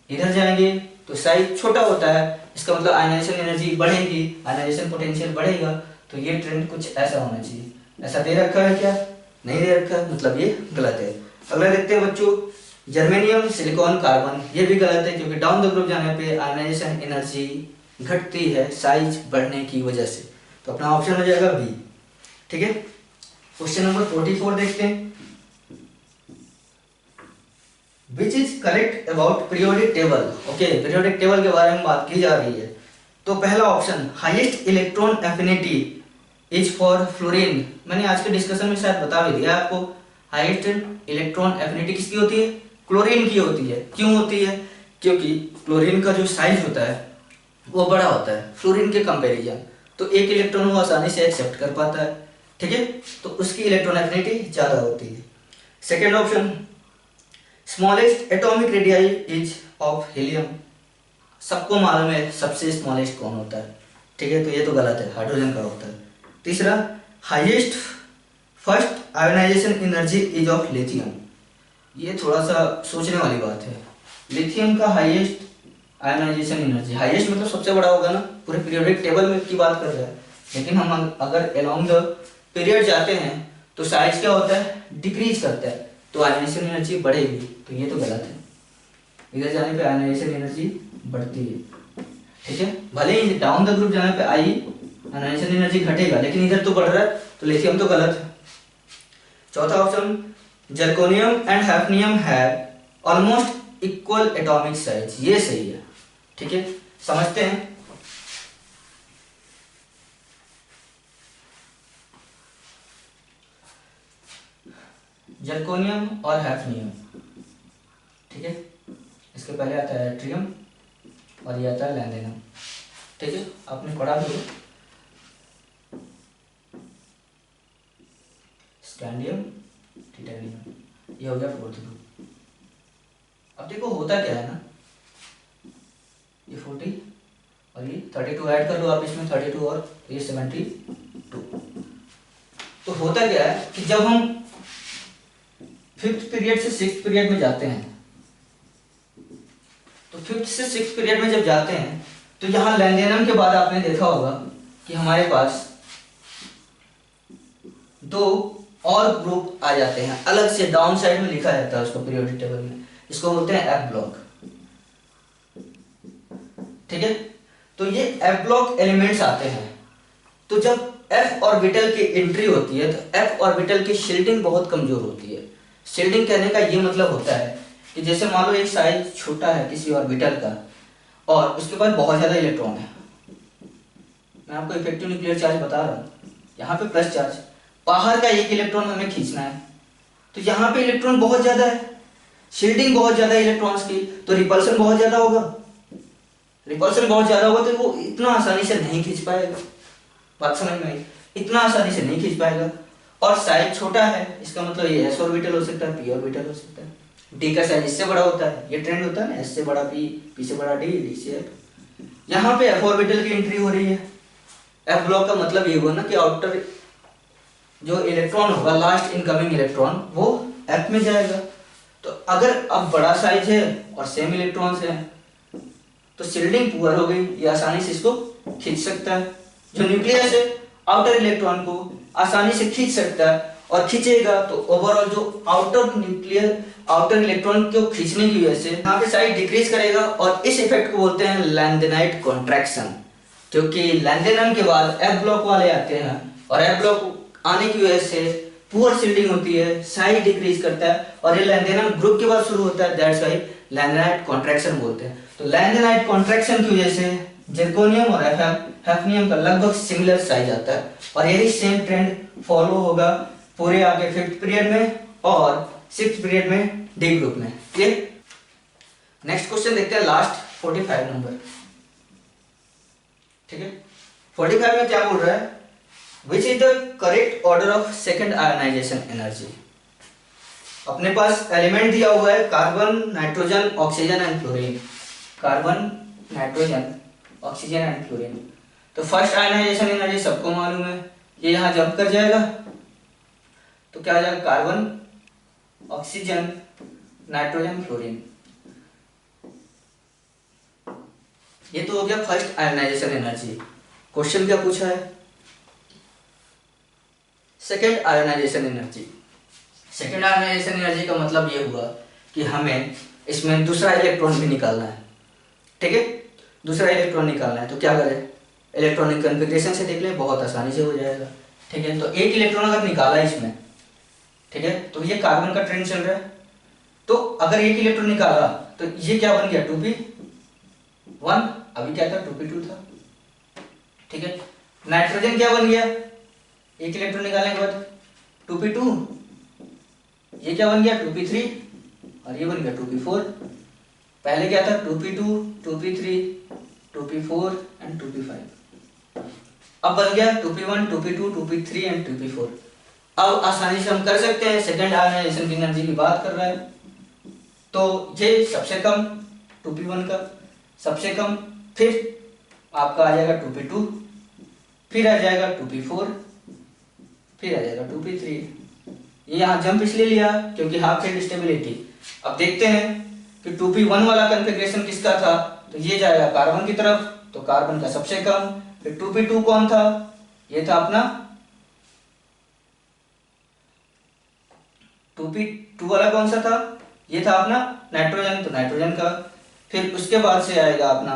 इधर जाएंगे तो साइज छोटा होता है, इसका मतलब आयनाइजेशन एनर्जी बढ़ेगी, आयनाइजेशन पोटेंशियल बढ़ेगा। तो ये ट्रेंड कुछ ऐसा होना चाहिए। ऐसा दे रखा है क्या? नहीं दे रखा, मतलब ये गलत है। अगला देखते हैं बच्चों, जर्मेनियम, सिलिकॉन, कार्बन, ये भी गलत है क्योंकि डाउन द ग्रुप जाने पे आयनाइजेशन एनर्जी घटती है साइज बढ़ने की वजह से। तो अपना ऑप्शन हो जाएगा बी। ठीक है, क्वेश्चन नंबर 44 देखते हैं। Which is correct about periodic table. Okay, periodic table के बारे में बात की जा रही है। तो पहला option, highest electron affinity is for fluorine. मैंने आज के डिस्कशन में शायद बता भी दिया आपको, हाईएस्ट इलेक्ट्रॉन एफिनिटी किसकी होती है? क्लोरीन की होती है। क्यों होती है? क्योंकि क्लोरीन का जो साइज होता है वो बड़ा होता है फ्लोरीन के कंपैरिजन, तो एक इलेक्ट्रॉन वो आसानी से एक्सेप्ट कर पाता है। ठीक है, तो उसकी इलेक्ट्रॉन एफिनिटी ज्यादा होती है। Second option, smallest atomic radii is of helium. सबको मालूम है सबसे स्मॉलेस्ट कौन होता है। ठीक है, तो ये तो गलत है, हाइड्रोजन का होता है। तीसरा, highest first ionisation energy is of lithium. ये थोड़ा सा सोचने वाली बात है। लिथियम का हाईएस्ट आयोनाइजेशन एनर्जी, हाईएस्ट मतलब सबसे बड़ा होगा ना, पूरे पीरियोडिक टेबल में की बात कर रहे हैं। लेकिन हम अगर अलोंग द पीरियड जाते हैं तो साइज क्या होता है? डिक्रीज करता है, तो आयोनाइजेशन एनर्जी बढ़ेगी। तो ये तो गलत है, इधर जाने पे आयोनाइजेशन एनर्जी बढ़ती है। ठीक है, भले ही डाउन द ग्रुप जाने पे आयोनाइजेशन एनर्जी घटेगा, लेकिन इधर तो बढ़ रहा है, तो लिथियम तो गलत है। चौथा option, zirconium and hafnium have almost equal atomic size. ये सही है। ठीक है, समझते हैं। जर्कोनियम और हैफनियम, ठीक है, इसके पहले आता है एट्रियम और ये आता है लैंडेनम। ठीक है, आपने पढ़ा भी, स्कैंडियम, टाइटेनियम, ये हो गया फोर्थ ग्रुप। अब देखो होता क्या है ना, ये 40 और ये 32 ऐड कर लो आप इसमें, 32 और ये 72। तो होता क्या है कि जब हम 5th पीरियड से 6th पीरियड में जाते हैं, तो 5th से 6th पीरियड में जब जाते हैं तो यहाँ लैंडेनम के बाद आपने देखा होगा कि हमारे पास 2 और ग्रुप आ जाते हैं, अलग से डाउन साइड में लिखा जाता है उसको पीरियोडिक टेबल में, इसको बोलते हैं एफ ब्लॉक। ठीक है, तो ये एफ ब्लॉक एलिमेंट्स आते हैं। तो जब एफ ऑर्बिटल की एंट्री होती है तो एफ ऑर्बिटल की शील्डिंग बहुत कमजोर होती है। शील्डिंग कहने का ये मतलब होता है कि जैसे मान लो एक साइज छोटा है किसी ऑर्बिटल का और उसके पास बहुत ज्यादा इलेक्ट्रॉन है, मैं आपको इफेक्टिव न्यूक्लियर चार्ज बता रहा हूँ, यहाँ पे प्लस चार्ज, बाहर का एक इलेक्ट्रॉन हमें खींचना है, तो यहाँ पे इलेक्ट्रॉन बहुत ज्यादा है, शील्डिंग बहुत ज्यादा है इलेक्ट्रॉन्स की, तो रिपल्सन बहुत ज्यादा होगा। रिपल्सन बहुत ज्यादा होगा तो वो इतना आसानी से नहीं खींच पाएगा। बात समझ में आई? इतना आसानी से नहीं खींच पाएगा। और साइज छोटा है, इसका मतलब ये एस ऑर्बिटल हो सकता है, पी ऑर्बिटल हो सकता है। डी का साइज इससे बड़ा होता है, ये ट्रेंड होता है ना, एस से बड़ा पी, पी से बड़ा डी, डी से एफ। यहाँ पे एफ ऑर्बिटल की एंट्री हो रही है। एफ ब्लॉक का मतलब ये हुआ ना कि आउटर जो इलेक्ट्रॉन होगा, लास्ट इनकमिंग इलेक्ट्रॉन, वो एफ में जाएगा। तो अगर अब बड़ा साइज है और सेम इलेक्ट्रॉन्स है तो शील्डिंग पुअर हो गई, ये आसानी से इसको खींच सकता है। जो न्यूक्लियस है आउटर इलेक्ट्रॉन को आसानी से खींच सकता है, और खींचेगा तो ओवरऑल जो आउटर न्यूक्लियर आउटर इलेक्ट्रॉन को खींचने की वजह से यहाँ पे साइज डिक्रीज करेगा, और इस इफेक्ट को बोलते हैं लैंडेनाइट कॉन्ट्रैक्शन। क्योंकि लैंडेनम के बाद एफ ब्लॉक वाले आते हैं और एफ ब्लॉक आने की वजह से पुअर शील्डिंग होती है, साइज डिक्रीज करता है, और ये लैंडेनम ग्रुप के बाद शुरू होता है, दैट्स व्हाई लैंडेनाइट कॉन्ट्रैक्शन बोलते हैं। तो लैंडेनाइट कॉन्ट्रैक्शन की वजह से जर्कोनियम और हैफनियम का लगभग सिमिलर साइज आता है, और यही सेम ट्रेंड फॉलो होगा पूरे आगे 5th पीरियड में और 6th पीरियड में डी ग्रुप में। क्लियर? नेक्स्ट क्वेश्चन देखते हैं, लास्ट 45 नंबर। ठीक है, 45 में क्या बोल रहा है? Which is the correct order of second ionisation energy. अपने पास एलिमेंट दिया हुआ है carbon, nitrogen, oxygen and fluorine. Carbon, nitrogen, oxygen and fluorine. तो फर्स्ट आयनाइजेशन एनर्जी सबको मालूम है, ये यहाँ जंप कर जाएगा तो क्या हो जाएगा, कार्बन, ऑक्सीजन, नाइट्रोजन, फ्लोरीन। ये तो हो गया फर्स्ट आयनाइजेशन एनर्जी। क्वेश्चन क्या पूछा है, second ionisation energy. Second ionisation energy का मतलब ये हुआ कि हमें इसमें दूसरा इलेक्ट्रॉन भी निकालना है, ठीक है, दूसरा इलेक्ट्रॉन निकालना है। तो क्या करें, इलेक्ट्रॉनिक कन्फिग्रेशन से देख लें, बहुत आसानी से हो जाएगा, ठीक है। तो एक इलेक्ट्रॉन अगर निकाला इसमें, ठीक है, तो ये कार्बन का ट्रेंड चल रहा है, तो अगर एक इलेक्ट्रॉन निकाला तो ये क्या बन गया, 2p1, अभी क्या था 2p2 था, ठीक है। नाइट्रोजन क्या बन गया, एक इलेक्ट्रॉन निकालने के बाद 2p2, ये क्या बन गया 2p3 और ये बन गया 2p4। पहले क्या था 2p2, 2p3, 2p4 and 2p5। अब बन गया 2p1, 2p2, 2p3 and 2p4। अब आसानी से हम कर सकते हैं, सेकेंड आयनाइजेशन की एनर्जी की बात कर रहा है, तो ये सबसे कम 2p1 का सबसे कम, फिर आपका आ जाएगा 2p2, फिर आ जाएगा 2p4, फिर आ जाएगा 2p3। ये यहाँ जंप इसलिए लिया क्योंकि हाफ फील्ड स्टेबिलिटी। अब देखते हैं कि 2p1 वाला कन्फिग्रेशन किसका था, तो ये जाएगा कार्बन की तरफ, तो कार्बन का सबसे कम। फिर 2p2 कौन था, ये था अपना 2p2 वाला कौन सा था, ये था अपना नाइट्रोजन, तो नाइट्रोजन का। फिर उसके बाद से आएगा अपना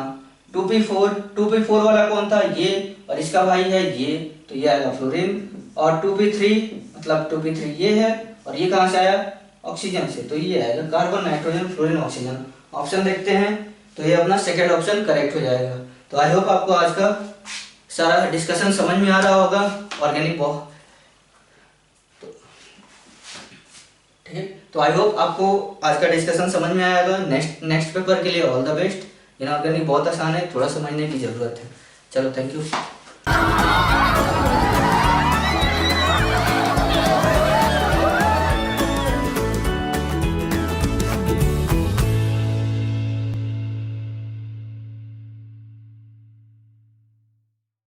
2p4, 2p4 वाला कौन था, ये, और इसका भाई है ये, तो ये आएगा फ्लोरीन। और 2p3 मतलब 2p3 ये है, और ये कहाँ से आया, ऑक्सीजन से, तो ये आएगा carbon, nitrogen, fluorine, oxygen. Option देखते हैं, तो ये अपना सेकेंड ऑप्शन करेक्ट हो जाएगा। तो आई होप आपको आज का सारा डिस्कशन समझ में आ रहा होगा, ऑर्गेनिक ठीक है। तो आई होप आपको आज का डिस्कशन समझ में आएगा। नेक्स्ट पेपर के लिए ऑल द बेस्ट। इनऑर्गेनिक बहुत आसान है, थोड़ा समझने की जरूरत है। चलो, थैंक यू।